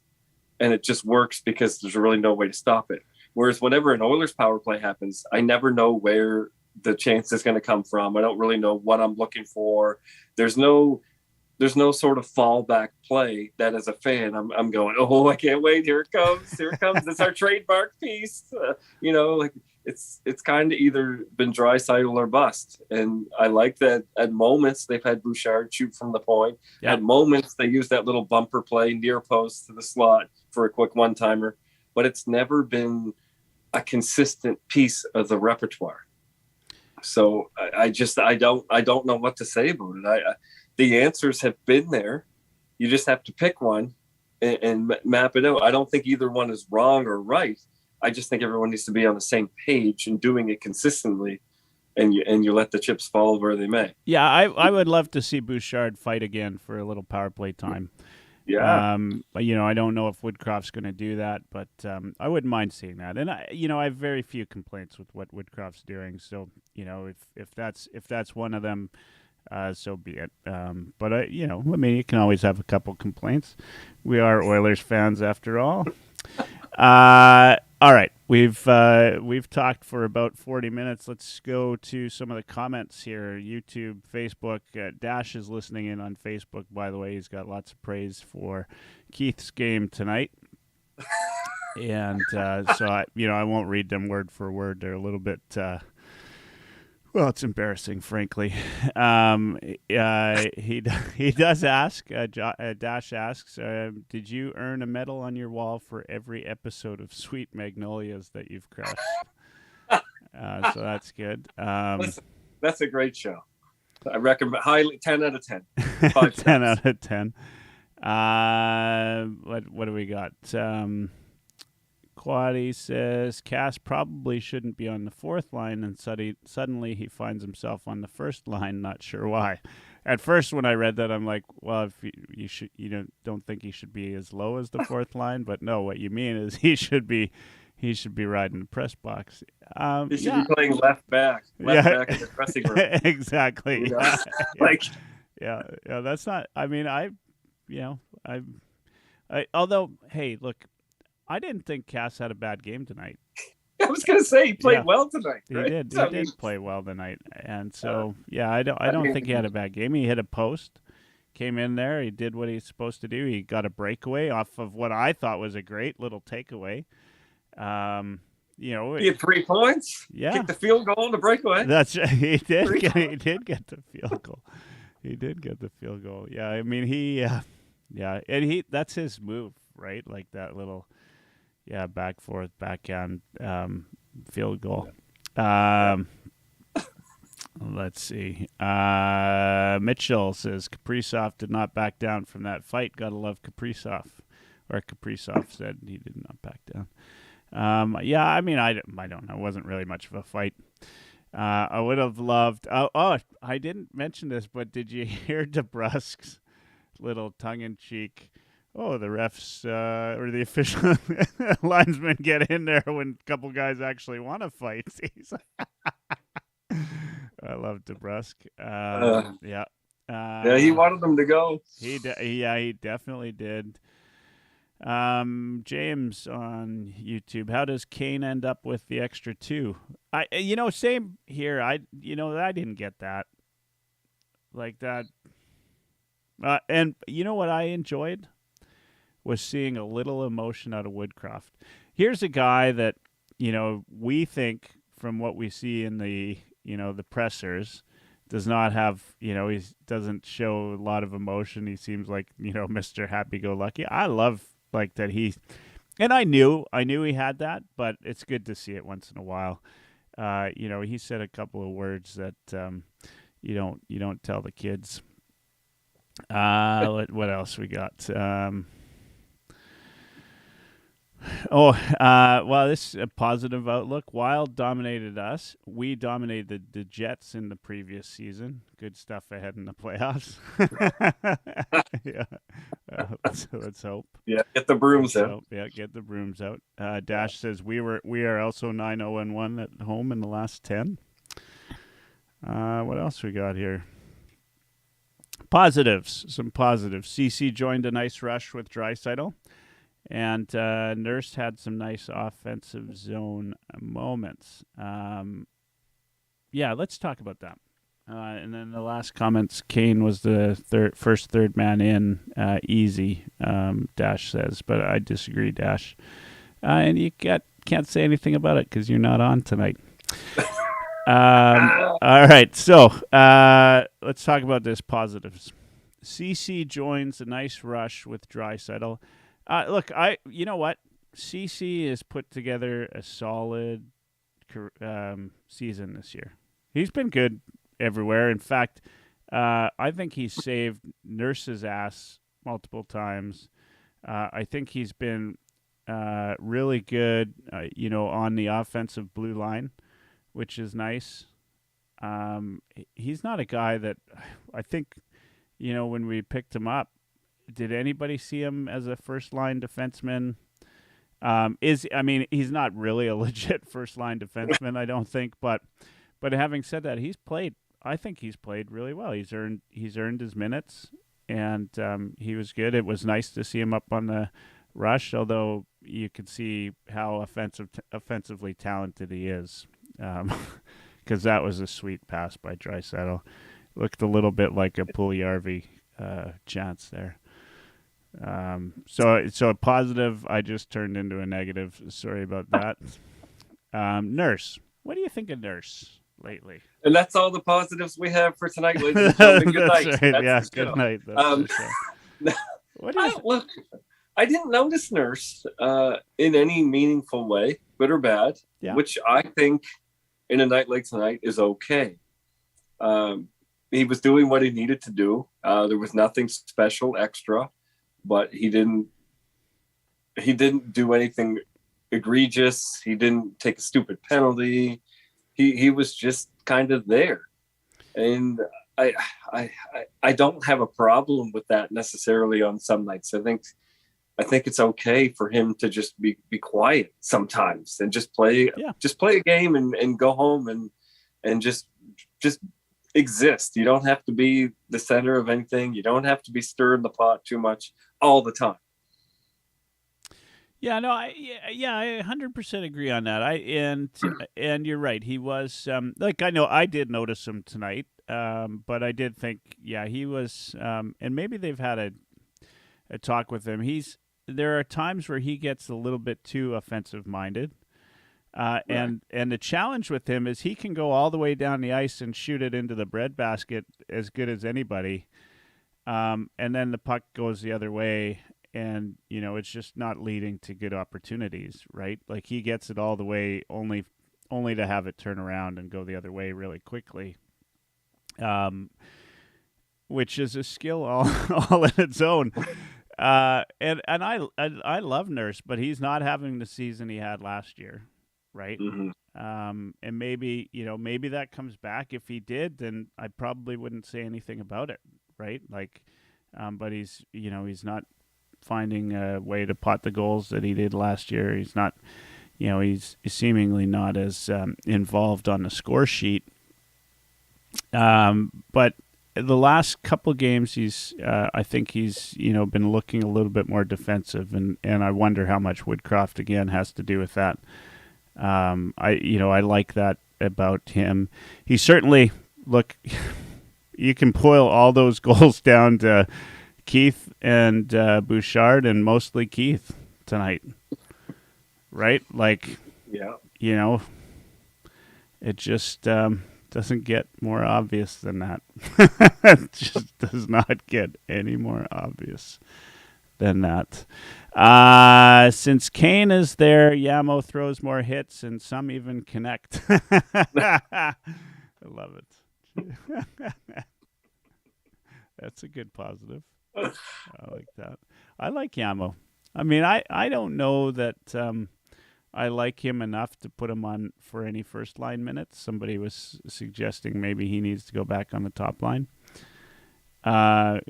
[SPEAKER 4] and it just works because there's really no way to stop it. Whereas whenever an Oilers power play happens, I never know where the chance is going to come from. I don't really know what I'm looking for. There's no sort of fallback play that, as a fan, I'm going, oh, I can't wait. Here it comes. It's our trademark piece. Like, it's kind of either been Draisaitl or bust. And I like that at moments they've had Bouchard shoot from the point. Yep. At moments they use that little bumper play near post to the slot for a quick one-timer. But it's never been a consistent piece of the repertoire. So I don't know what to say about it. The answers have been there. You just have to pick one and map it out. I don't think either one is wrong or right. I just think everyone needs to be on the same page and doing it consistently, and you let the chips fall where they may.
[SPEAKER 3] Yeah, I would love to see Bouchard fight again for a little power play time.
[SPEAKER 4] Yeah.
[SPEAKER 3] But, I don't know if Woodcroft's going to do that, but I wouldn't mind seeing that. And I have very few complaints with what Woodcroft's doing. So, if that's one of them, so be it. But you can always have a couple complaints. We are Oilers fans after all. All right. We've talked for about 40 minutes. Let's go to some of the comments here. YouTube, Facebook. Dash is listening in on Facebook, by the way. He's got lots of praise for Keith's game tonight. And so I won't read them word for word. They're a little bit well, it's embarrassing, frankly. He does ask. Dash asks, "Did you earn a medal on your wall for every episode of Sweet Magnolias that you've crushed?" So that's good.
[SPEAKER 4] That's a great show. I recommend highly. 10 out of 10.
[SPEAKER 3] 10 out of 10. What do we got? Quaddy says Cass probably shouldn't be on the fourth line, and suddenly he finds himself on the first line. Not sure why. At first, when I read that, I'm like, well, if you don't think he should be as low as the fourth line, but no, what you mean is he should be riding the press box.
[SPEAKER 4] He should be playing left back in the dressing room.
[SPEAKER 3] Exactly.
[SPEAKER 4] You know?
[SPEAKER 3] Yeah, that's not. I mean, although, hey, look. I didn't think Cass had a bad game tonight.
[SPEAKER 4] I was going to say he played well tonight. Right?
[SPEAKER 3] He did. He did play well tonight, and so I don't think he had a bad game. He hit a post, came in there. He did what he's supposed to do. He got a breakaway off of what I thought was a great little takeaway. He
[SPEAKER 4] had 3 points.
[SPEAKER 3] Yeah,
[SPEAKER 4] kicked the field goal on the breakaway.
[SPEAKER 3] He did get the field goal. He did get the field goal. Yeah, I mean and that's his move, right? Like that little. Yeah, back forth, backhand field goal. Let's see. Mitchell says Kaprizov did not back down from that fight. Gotta love Kaprizov. Or Kaprizov said he did not back down. I mean, I don't know. It wasn't really much of a fight. I would have loved. Oh, I didn't mention this, but did you hear DeBrusk's little tongue-in-cheek? Oh, the refs or the official linesmen get in there when a couple guys actually want to fight. I love DeBrusk.
[SPEAKER 4] He wanted them to go.
[SPEAKER 3] He definitely did. James on YouTube. How does Kane end up with the extra 2? Same here. I didn't get that. Like that. And you know what I enjoyed? Was seeing a little emotion out of Woodcroft. Here's a guy that, we think from what we see in the, the pressers does not have, he doesn't show a lot of emotion. He seems like, Mr. Happy-Go-Lucky. I love like that and I knew he had that, but it's good to see it once in a while. He said a couple of words that you don't tell the kids. What else we got? This is a positive outlook. Wild dominated us. We dominated the Jets in the previous season. Good stuff ahead in the playoffs. Let's hope.
[SPEAKER 4] Yeah, get the brooms out.
[SPEAKER 3] Yeah, get the brooms out. Dash says we are also 9-0-1 at home in the last 10. What else we got here? Positives. Some positives. CC joined a nice rush with Draisaitl. And Nurse had some nice offensive zone moments. Let's talk about that. And then the last comments, Kane was the first third man in, easy, Dash says. But I disagree, Dash. And you can't say anything about it because you're not on tonight. All right, so let's talk about this positives. CC joins a nice rush with Draisaitl. Look, you know what? CC has put together a solid season this year. He's been good everywhere. In fact, I think he's saved Nurse's ass multiple times. I think he's been really good, on the offensive blue line, which is nice. He's not a guy that I think, when we picked him up, did anybody see him as a first-line defenseman? He's not really a legit first-line defenseman, I don't think. But having said that, I think he's played really well. He's earned his minutes, and he was good. It was nice to see him up on the rush, although you could see how offensively talented he is. Because that was a sweet pass by Draisaitl. Looked a little bit like a Puljujarvi chance there. So a positive I just turned into a negative. Sorry about that. Nurse, what do you think of Nurse lately?
[SPEAKER 4] And that's all the positives we have for tonight, ladies and gentlemen. Good
[SPEAKER 3] That's
[SPEAKER 4] night.
[SPEAKER 3] right.
[SPEAKER 4] That's
[SPEAKER 3] Yeah,
[SPEAKER 4] the
[SPEAKER 3] good
[SPEAKER 4] show.
[SPEAKER 3] night. That's the show. What do you
[SPEAKER 4] Look, I didn't notice Nurse in any meaningful way, good or bad,
[SPEAKER 3] Yeah.
[SPEAKER 4] which I think in a night like tonight is okay. He was doing what he needed to do. There was nothing special, extra, but he didn't do anything egregious. He didn't take a stupid penalty. He was just kind of there. And I don't have a problem with that necessarily on some nights. I think it's okay for him to just be quiet sometimes and just play a game and go home and just exist. You don't have to be the center of anything. You don't have to be stirring the pot too much all the time.
[SPEAKER 3] Yeah, no, I 100% agree on that. And you're right. He was I know I did notice him tonight, but I did think he was, and maybe they've had a talk with him. There are times where he gets a little bit too offensive minded, and the challenge with him is he can go all the way down the ice and shoot it into the breadbasket as good as anybody, and then the puck goes the other way. And, it's just not leading to good opportunities, right? Like he gets it all the way only to have it turn around and go the other way really quickly, which is a skill all in its own. And I love Nurse, but he's not having the season he had last year, right?
[SPEAKER 4] Mm-hmm.
[SPEAKER 3] And maybe that comes back. If he did, then I probably wouldn't say anything about it, right? Like, but he's not finding a way to pot the goals that he did last year. He's not, he's seemingly not as involved on the score sheet. But the last couple of games, I think he's been looking a little bit more defensive, and I wonder how much Woodcroft again has to do with that. I like that about him. He certainly you can boil all those goals down to Keith and Bouchard, and mostly Keith tonight, right? Like, it just doesn't get more obvious than that. It just does not get any more obvious than that. Since Kane is there, Yamo throws more hits, and some even connect. I love it. That's a good positive. I like that. I like Yamo. I mean, I don't know that I like him enough to put him on for any first line minutes. Somebody was suggesting maybe he needs to go back on the top line. But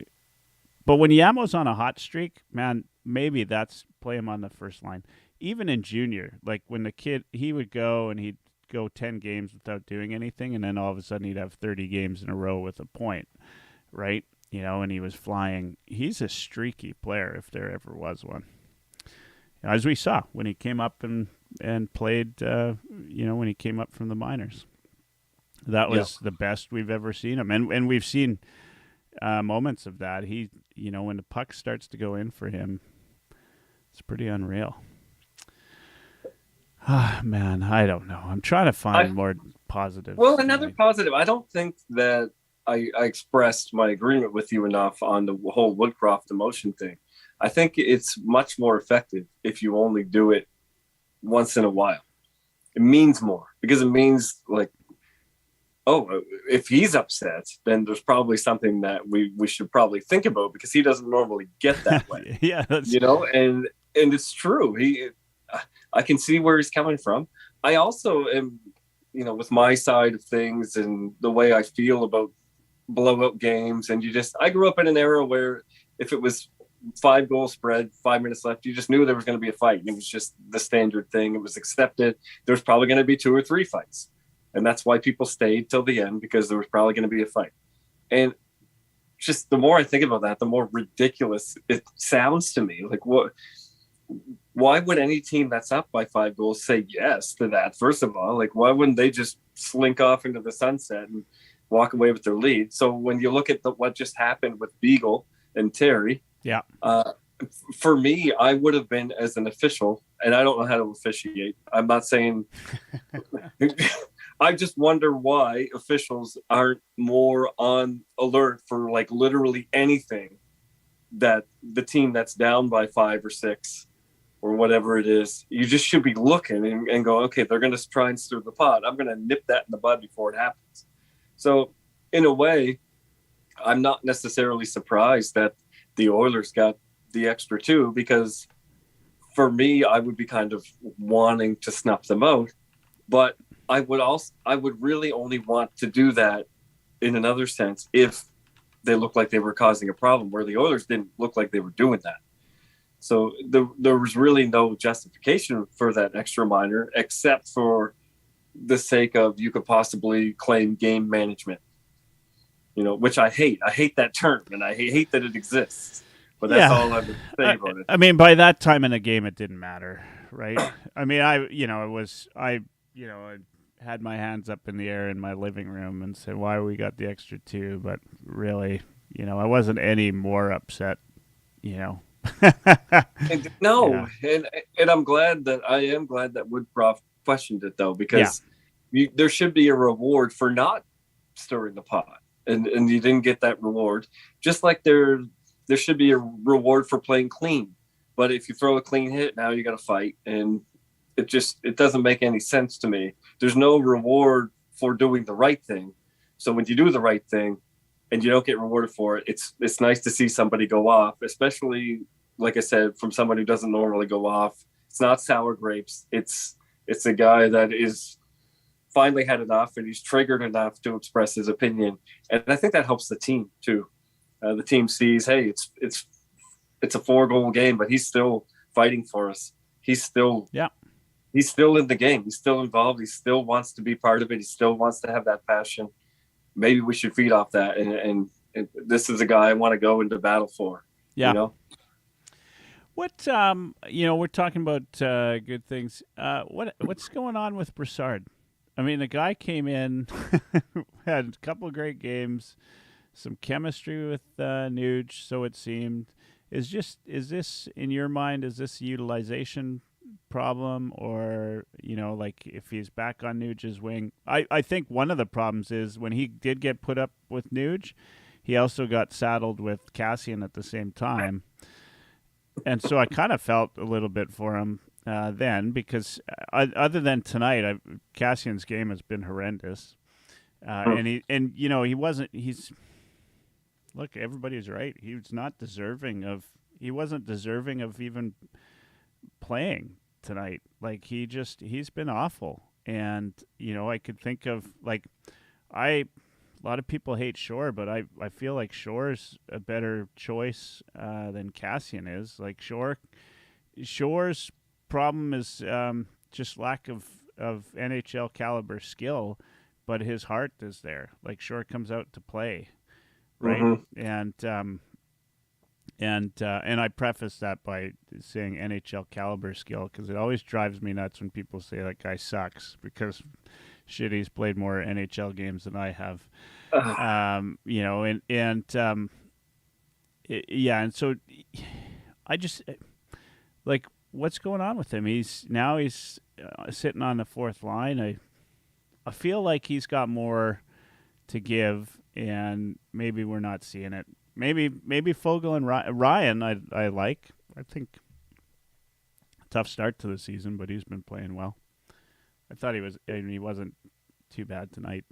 [SPEAKER 3] when Yamo's on a hot streak, man, maybe that's play him on the first line. Even in junior, like when the kid, he would go and he'd go 10 games without doing anything, and then all of a sudden he'd have 30 games in a row with a point, right? And he was flying. He's a streaky player if there ever was one. As we saw when he came up and played, when he came up from the minors. That was the best we've ever seen him. And we've seen moments of that. He, when the puck starts to go in for him, it's pretty unreal. Ah, man, I don't know. I'm trying to find more positive.
[SPEAKER 4] Well, another positive. I don't think that I expressed my agreement with you enough on the whole Woodcroft emotion thing. I think it's much more effective if you only do it once in a while. It means more because it means like, oh, if he's upset, then there's probably something that we should probably think about because he doesn't normally get that way. And it's true. I can see where he's coming from. I also am, with my side of things and the way I feel about blowout games, and I grew up in an era where if it was 5-goal spread, 5 minutes left, you just knew there was going to be a fight. It was just the standard thing. It was accepted. There's probably going to be 2 or 3 fights. And that's why people stayed till the end, because there was probably going to be a fight. And just the more I think about that, the more ridiculous it sounds to me. Like, what? why would any team that's up by 5 goals say yes to that? First of all, like, why wouldn't they just slink off into the sunset and walk away with their lead? So when you look at what just happened with Beagle and Terry,
[SPEAKER 3] Yeah.
[SPEAKER 4] For me, I would have been, as an official, and I don't know how to officiate. I'm not saying. I just wonder why officials aren't more on alert for like literally anything that the team that's down by 5 or 6 or whatever it is. You just should be looking and go, okay, they're going to try and stir the pot. I'm going to nip that in the bud before it happens. So in a way, I'm not necessarily surprised that the Oilers got the extra 2, because for me, I would be kind of wanting to snuff them out, but I would really only want to do that in another sense if they looked like they were causing a problem, where the Oilers didn't look like they were doing that. So there was really no justification for that extra minor, except for the sake of you could possibly claim game management, which I hate. I hate that term, and I hate that it exists. But that's all I would say about it.
[SPEAKER 3] I mean, by that time in the game, it didn't matter, right? I mean, I had my hands up in the air in my living room and said, why we got the extra 2? But really, I wasn't any more upset,
[SPEAKER 4] No,
[SPEAKER 3] Yeah.
[SPEAKER 4] and I'm glad that Woodcroft questioned it, though, because there should be a reward for not stirring the pot, and you didn't get that reward. Just like there should be a reward for playing clean, but if you throw a clean hit, now you got to fight, and it doesn't make any sense to me. There's no reward for doing the right thing. So when you do the right thing and you don't get rewarded for it, it's nice to see somebody go off, especially, like I said, from someone who doesn't normally go off. It's not sour grapes. It's a guy that is finally had enough, and he's triggered enough to express his opinion. And I think that helps the team too. The team sees, hey, it's a 4-goal game, but he's still fighting for us. He's still in the game. He's still involved. He still wants to be part of it. He still wants to have that passion. Maybe we should feed off that. And this is a guy I want to go into battle for.
[SPEAKER 3] Yeah. What we're talking about good things. What's going on with Brassard? I mean, the guy came in, had a couple of great games, some chemistry with Nuge, so it seemed. Is this, in your mind, is this a utilization problem, or like if he's back on Nuge's wing? I think one of the problems is when he did get put up with Nuge, he also got saddled with Cassian at the same time, and so I kind of felt a little bit for him then, because other than tonight, Cassian's game has been horrendous, and he wasn't. Look, everybody's right. He wasn't deserving of even playing tonight. Like, he's been awful. And, I could think of, like, a lot of people hate Shore, but I feel like Shore's a better choice than Cassian is. Like, Shore's problem is just lack of NHL caliber skill, but his heart is there. Like, Shore comes out to play. Right. Mm-hmm. And I preface that by saying NHL caliber skill, because it always drives me nuts when people say that guy sucks, because shit, he's played more NHL games than I have. And so I just, like, what's going on with him? He's sitting on the 4th line. I feel like he's got more to give, and maybe we're not seeing it. Maybe Fogel and Ryan I like. I think tough start to the season, but he's been playing well. I thought he wasn't too bad tonight.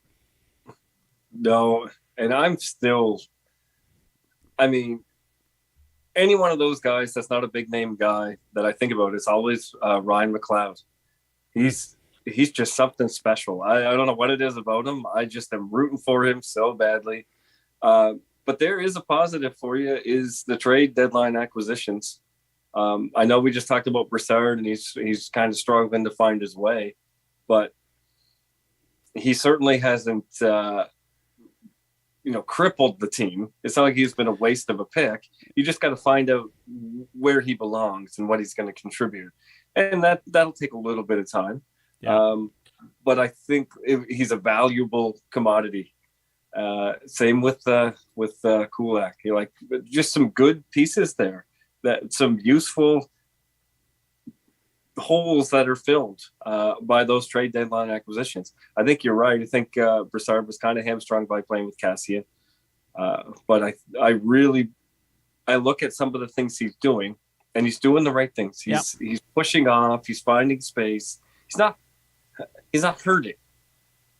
[SPEAKER 4] No, and any one of those guys that's not a big name guy that I think about is always Ryan Mcleod. He's just something special. I don't know what it is about him. I just am rooting for him so badly. But there is a positive for you, is the trade deadline acquisitions. I know we just talked about Brassard, and he's kind of struggling to find his way, but he certainly hasn't crippled the team. It's not like he's been a waste of a pick. You just got to find out where he belongs and what he's going to contribute. And that'll take a little bit of time.
[SPEAKER 3] Yeah.
[SPEAKER 4] But I think he's a valuable commodity. Same with Kulak. Just some good pieces there, that some useful holes that are filled by those trade deadline acquisitions. I think you're right. I think Brassard was kind of hamstrung by playing with Kassian. But I look at some of the things he's doing, and he's doing the right things. He's pushing off. He's finding space. He's not hurting.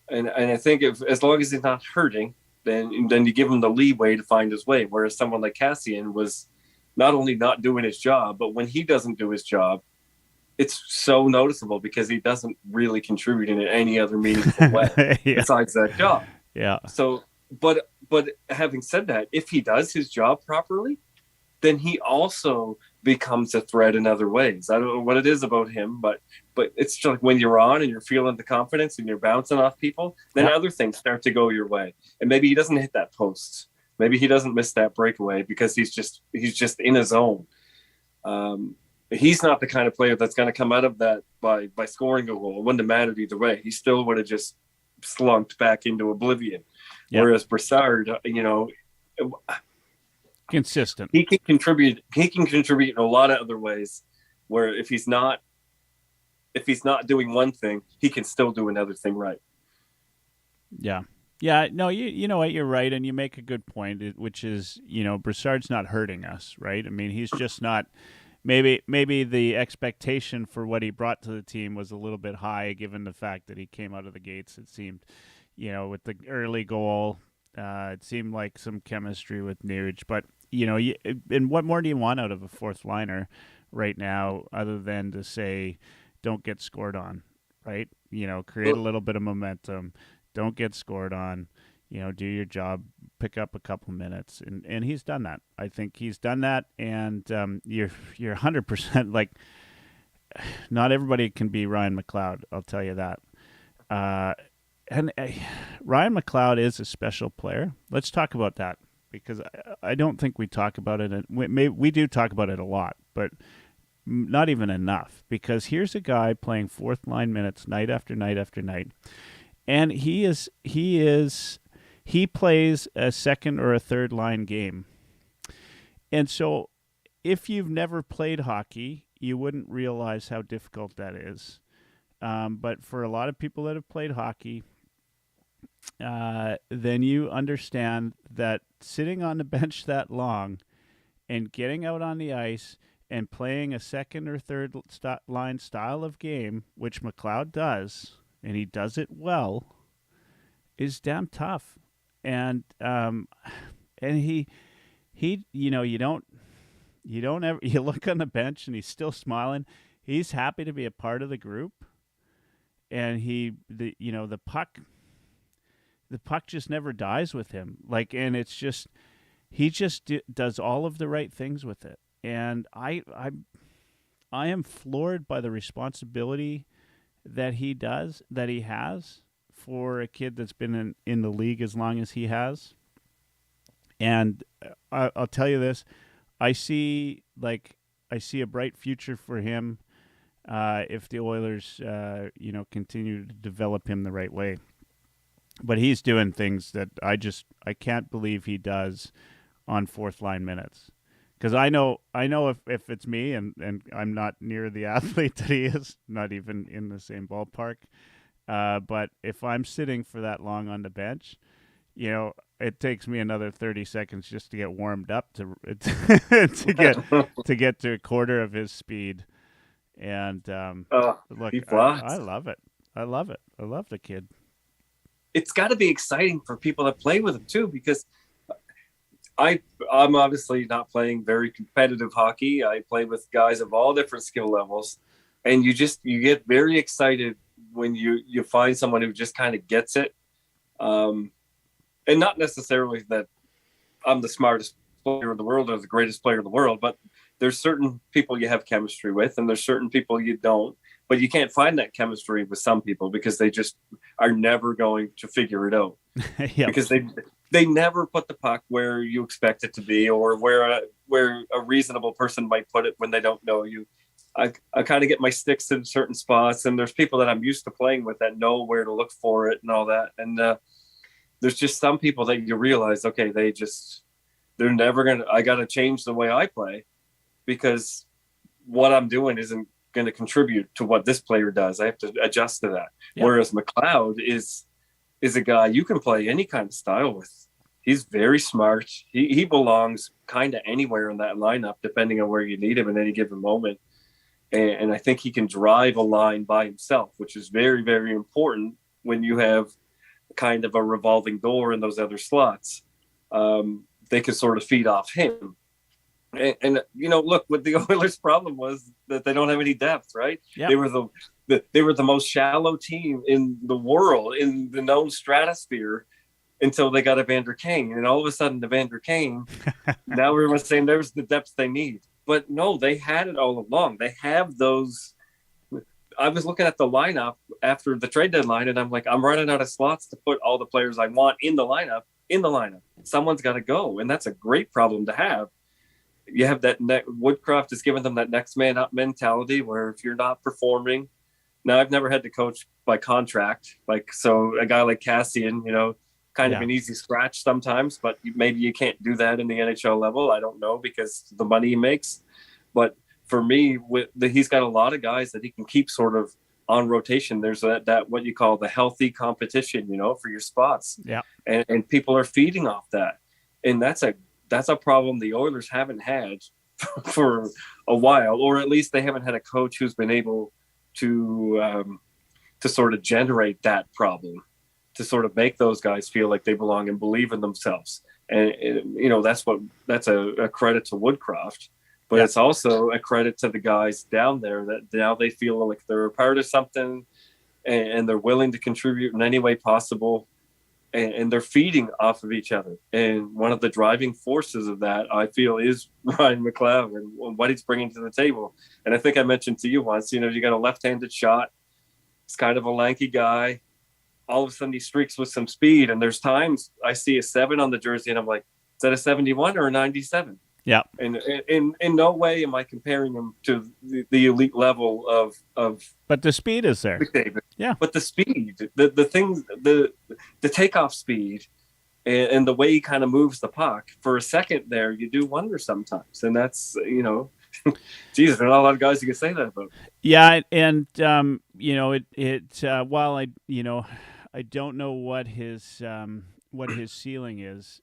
[SPEAKER 4] And I think as long as he's not hurting, then you give him the leeway to find his way. Whereas someone like Kassian was not only not doing his job, but when he doesn't do his job, it's so noticeable because he doesn't really contribute in any other meaningful way besides that job.
[SPEAKER 3] Yeah.
[SPEAKER 4] So, but having said that, if he does his job properly, then he also becomes a threat in other ways. I don't know what it is about him, but it's just like when you're on and you're feeling the confidence and you're bouncing off people, then other things start to go your way. And maybe he doesn't hit that post. Maybe he doesn't miss that breakaway because he's just in his own. He's not the kind of player that's going to come out of that by scoring a goal. It wouldn't have mattered either way. He still would have just slunked back into oblivion. Yep. Whereas Brassard,
[SPEAKER 3] consistent.
[SPEAKER 4] He can contribute in a lot of other ways. Where if he's not doing one thing, he can still do another thing right.
[SPEAKER 3] Yeah. Yeah, no, you know what, you're right, and you make a good point, which is, Brassard's not hurting us, right? I mean, he's just not. Maybe the expectation for what he brought to the team was a little bit high, given the fact that he came out of the gates. It seemed, with the early goal, it seemed like some chemistry with Nuge. But and what more do you want out of a fourth liner right now, other than to say, don't get scored on, right? Create a little bit of momentum, don't get scored on. Do your job, pick up a couple minutes, and he's done that. I think he's done that, and you're 100% like. Not everybody can be Ryan Mcleod, I'll tell you that. And Ryan Mcleod is a special player. Let's talk about that, because I don't think we talk about it. And we do talk about it a lot, but not even enough. Because here's a guy playing fourth line minutes night after night after night, and he plays a second or a third line game. And so if you've never played hockey, you wouldn't realize how difficult that is. But for a lot of people that have played hockey, then you understand that sitting on the bench that long and getting out on the ice and playing a second or third line style of game, which Mcleod does, and he does it well, is damn tough. And he you don't ever, you look on the bench and he's still smiling. He's happy to be a part of the group, and the puck just never dies with him. And it's just, he just does all of the right things with it. And I am floored by the responsibility that he has for a kid that's been in the league as long as he has. And I'll tell you this, I see a bright future for him if the Oilers continue to develop him the right way. But he's doing things that I can't believe he does on fourth line minutes. Because I know if it's me and I'm not near the athlete that he is, not even in the same ballpark. But if I'm sitting for that long on the bench, it takes me another 30 seconds just to get warmed up to get to a quarter of his speed. And look, I love it. I love the kid.
[SPEAKER 4] It's got to be exciting for people that play with him too, because I'm obviously not playing very competitive hockey. I play with guys of all different skill levels, and you get very excited when you find someone who just kind of gets it. And not necessarily that I'm the smartest player in the world or the greatest player in the world, but there's certain people you have chemistry with, and there's certain people you don't. But you can't find that chemistry with some people because they just are never going to figure it out.
[SPEAKER 3] Yep.
[SPEAKER 4] Because they never put the puck where you expect it to be, or where a reasonable person might put it when they don't know you. I kind of get my sticks in certain spots, and there's people that I'm used to playing with that know where to look for it and all that. And there's just some people that you realize, okay, they're never going to, I got to change the way I play, because what I'm doing isn't going to contribute to what this player does. I have to adjust to that. Yeah. Whereas Mcleod is a guy you can play any kind of style with. He's very smart. He belongs kind of anywhere in that lineup, depending on where you need him in any given moment. And I think he can drive a line by himself, which is very, very important when you have kind of a revolving door in those other slots. They can sort of feed off him. And look, what the Oilers' problem was that they don't have any depth, right? Yep. They were the most shallow team in the world, in the known stratosphere, until they got Evander Kane. And all of a sudden, Evander Kane, now everyone's saying there's the depth they need. But no, they had it all along. They have those. I was looking at the lineup after the trade deadline, and I'm like, I'm running out of slots to put all the players I want in the lineup. Someone's got to go, and that's a great problem to have. You have that Woodcroft has given them that next man up mentality, where if you're not performing, now I've never had to coach by contract, so a guy like Cassian, kind of an easy scratch sometimes, but maybe you can't do that in the NHL level. I don't know, because the money he makes. But for me, he's got a lot of guys that he can keep sort of on rotation. There's that what you call the healthy competition, for your spots. Yeah. And people are feeding off that. And that's a problem the Oilers haven't had for a while, or at least they haven't had a coach who's been able to sort of generate that problem, to sort of make those guys feel like they belong and believe in themselves. And that's a credit to Woodcroft, but it's also a credit to the guys down there that now they feel like they're a part of something, and they're willing to contribute in any way possible. And they're feeding off of each other. And one of the driving forces of that, I feel, is Ryan Mcleod and what he's bringing to the table. And I think I mentioned to you once, you got a left-handed shot. He's kind of a lanky guy. All of a sudden he streaks with some speed. And there's times I see a 7 on the jersey and I'm like, is that a 71 or a 97? Yeah. And in no way am I comparing him to the elite level of.
[SPEAKER 3] But the speed is there.
[SPEAKER 4] McDavid. Yeah. But the speed, the things, the takeoff speed, and the way he kind of moves the puck for a second there, you do wonder sometimes. And that's, geez, there are not a lot of guys you can say that about.
[SPEAKER 3] Yeah. And, while I don't know what his ceiling is,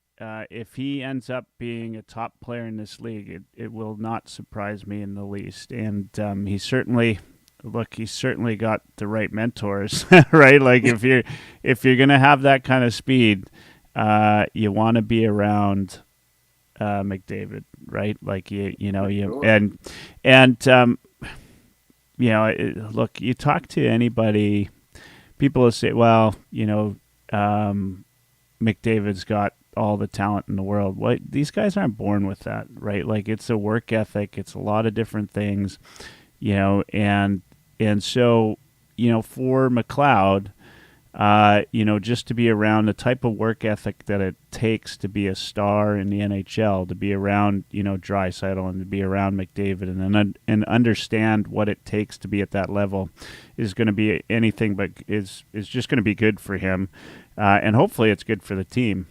[SPEAKER 3] if he ends up being a top player in this league, it will not surprise me in the least. And he's certainly got the right mentors, right? Like if you're gonna have that kind of speed, you want to be around McDavid, right? Like look, you talk to anybody, people will say, well, McDavid's got all the talent in the world. Well, these guys aren't born with that, right? Like it's a work ethic. It's a lot of different things, and so, for Mcleod, just to be around the type of work ethic that it takes to be a star in the NHL, to be around, Draisaitl, and to be around McDavid, and understand what it takes to be at that level is going to be anything but is just going to be good for him, and hopefully it's good for the team.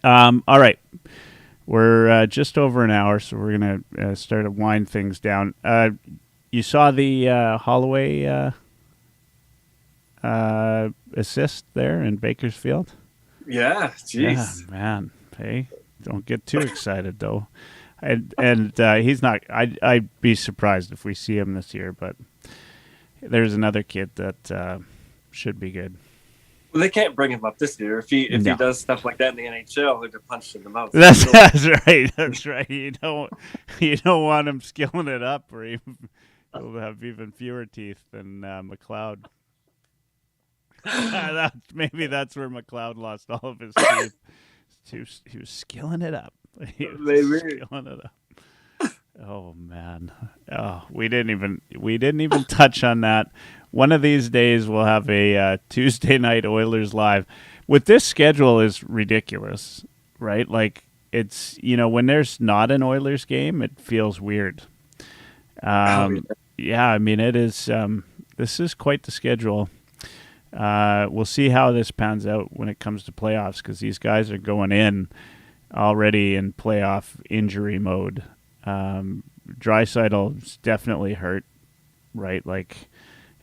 [SPEAKER 3] All right, we're just over an hour, so we're going to start to wind things down. You saw the Holloway assist there in Bakersfield?
[SPEAKER 4] Yeah, jeez.
[SPEAKER 3] Yeah, man. Hey, don't get too excited, though. And he's not. I'd be surprised if we see him this year, but there's another kid that should be good.
[SPEAKER 4] Well, they can't bring him up this year. If he does stuff like that in the NHL, they're gonna punch him in the mouth.
[SPEAKER 3] That's right. That's right. You don't want him skilling it up, or he'll have even fewer teeth than Mcleod. Maybe that's where Mcleod lost all of his teeth. He was skilling it up. Skilling it up. Oh man. Oh, we didn't even touch on that. One of these days we'll have a Tuesday night Oilers Live. with this schedule is ridiculous, right? Like it's, when there's not an Oilers game, it feels weird. Yeah, I mean, it is. This is quite the schedule. We'll see how this pans out when it comes to playoffs, because these guys are going in already in playoff injury mode. Draisaitl's definitely hurt, right? Like,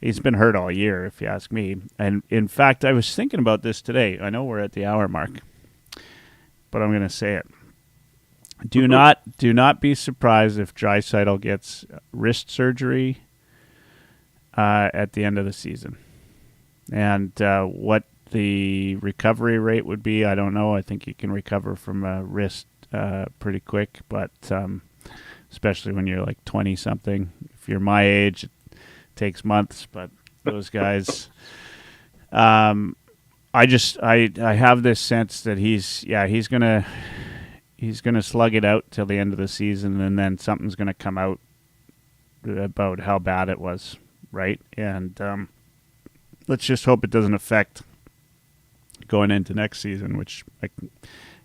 [SPEAKER 3] he's been hurt all year, if you ask me. And in fact, I was thinking about this today. I know we're at the hour mark, but I'm going to say it. Do not be surprised if Draisaitl gets wrist surgery at the end of the season. And what the recovery rate would be, I don't know. I think you can recover from a wrist pretty quick, but especially when you're like 20-something. If you're my age, it takes months, but those guys... I have this sense that he's gonna slug it out till the end of the season, and then something's gonna come out about how bad it was, right? And let's just hope it doesn't affect going into next season, which I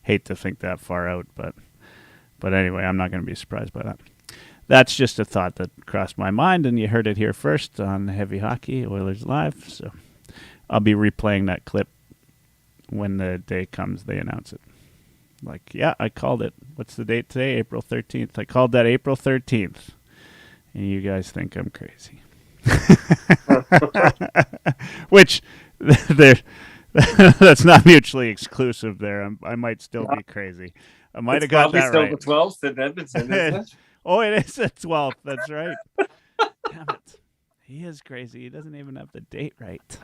[SPEAKER 3] hate to think that far out, but anyway, I'm not going to be surprised by that. That's just a thought that crossed my mind, and you heard it here first on Heavy Hockey, Oilers Live. So I'll be replaying that clip when the day comes they announce it. Like, yeah, I called it. What's the date today? April 13th. I called that April 13th. And you guys think I'm crazy. Which, that's not mutually exclusive there. I might still be crazy. I might have got that right.
[SPEAKER 4] It's probably still the 12th in Edmonton, isn't it?
[SPEAKER 3] Oh, it is the 12th. That's right. Damn it. He is crazy. He doesn't even have the date right.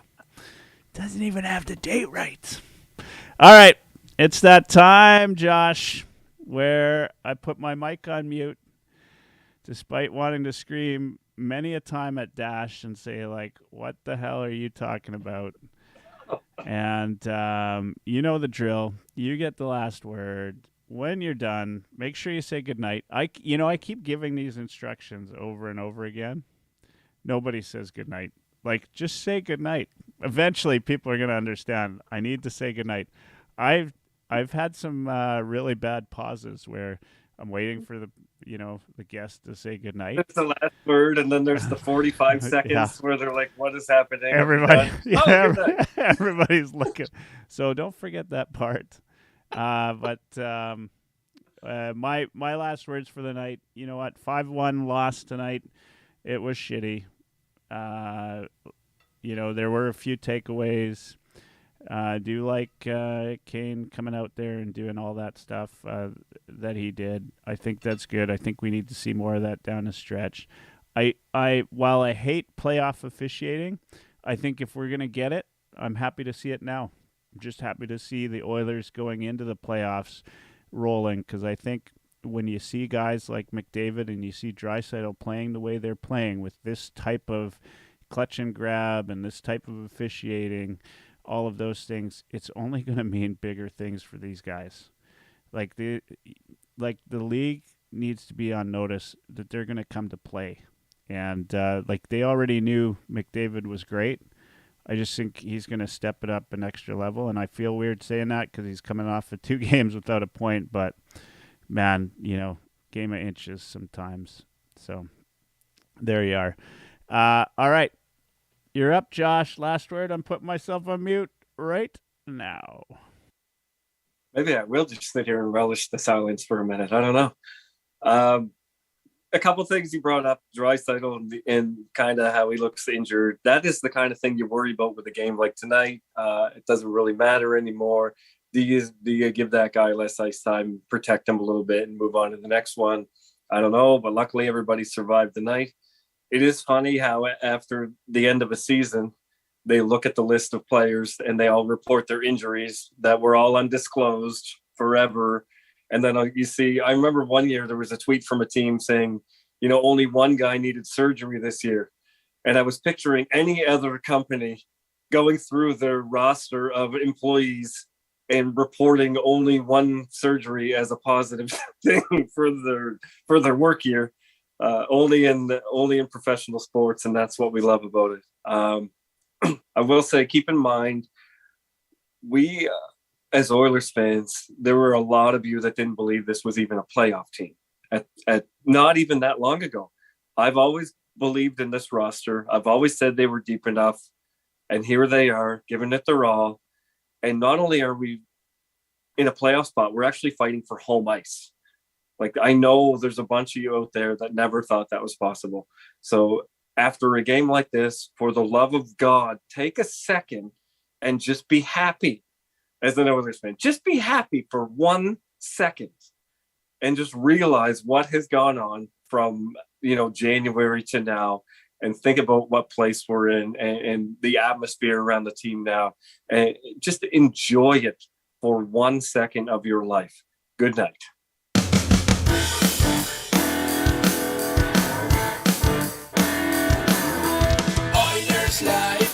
[SPEAKER 3] All right. It's that time, Josh, where I put my mic on mute despite wanting to scream many a time at Dash and say, like, what the hell are you talking about? And you know the drill. You get the last word. When you're done, make sure you say goodnight. I keep giving these instructions over and over again. Nobody says goodnight. Like, just say goodnight. Eventually, people are going to understand. I need to say goodnight. I've had some really bad pauses where I'm waiting for the guest to say goodnight.
[SPEAKER 4] It's the last word, and then there's the 45 seconds where they're like, "What is happening?"
[SPEAKER 3] Everybody's looking. So don't forget that part. But my last words for the night. You know what? 5-1 loss tonight. It was shitty. There were a few takeaways. I do like Kane coming out there and doing all that stuff that he did. I think that's good. I think we need to see more of that down the stretch. While I hate playoff officiating, I think if we're going to get it, I'm happy to see it now. I'm just happy to see the Oilers going into the playoffs rolling, because I think when you see guys like McDavid and you see Draisaitl playing the way they're playing with this type of clutch and grab and this type of officiating, all of those things, it's only going to mean bigger things for these guys. Like the league needs to be on notice that they're going to come to play. And they already knew McDavid was great. I just think he's going to step it up an extra level. And I feel weird saying that because he's coming off of 2 games without a point. But, man, game of inches sometimes. So there you are. All right. You're up, Josh. Last word. I'm putting myself on mute right now.
[SPEAKER 4] Maybe I will just sit here and relish the silence for a minute. I don't know. A couple things you brought up, Draisaitl and kind of how he looks injured. That is the kind of thing you worry about with a game like tonight. It doesn't really matter anymore. Do you give that guy less ice time, protect him a little bit, and move on to the next one? I don't know, but luckily everybody survived the night. It is funny how after the end of a season, they look at the list of players and they all report their injuries that were all undisclosed forever. And then you see, I remember one year there was a tweet from a team saying, only one guy needed surgery this year. And I was picturing any other company going through their roster of employees and reporting only one surgery as a positive thing for their work year. Only in professional sports, and that's what we love about it. I will say, keep in mind, we, as Oilers fans, there were a lot of you that didn't believe this was even a playoff team at not even that long ago. I've always believed in this roster. I've always said they were deep enough, and here they are, giving it their all. And not only are we in a playoff spot, we're actually fighting for home ice. Like, I know there's a bunch of you out there that never thought that was possible. So after a game like this, for the love of God, take a second and just be happy as an Oilers fan. Just be happy for 1 second and just realize what has gone on from, January to now, and think about what place we're in and the atmosphere around the team now, and just enjoy it for 1 second of your life. Good night.
[SPEAKER 1] Oilers Live.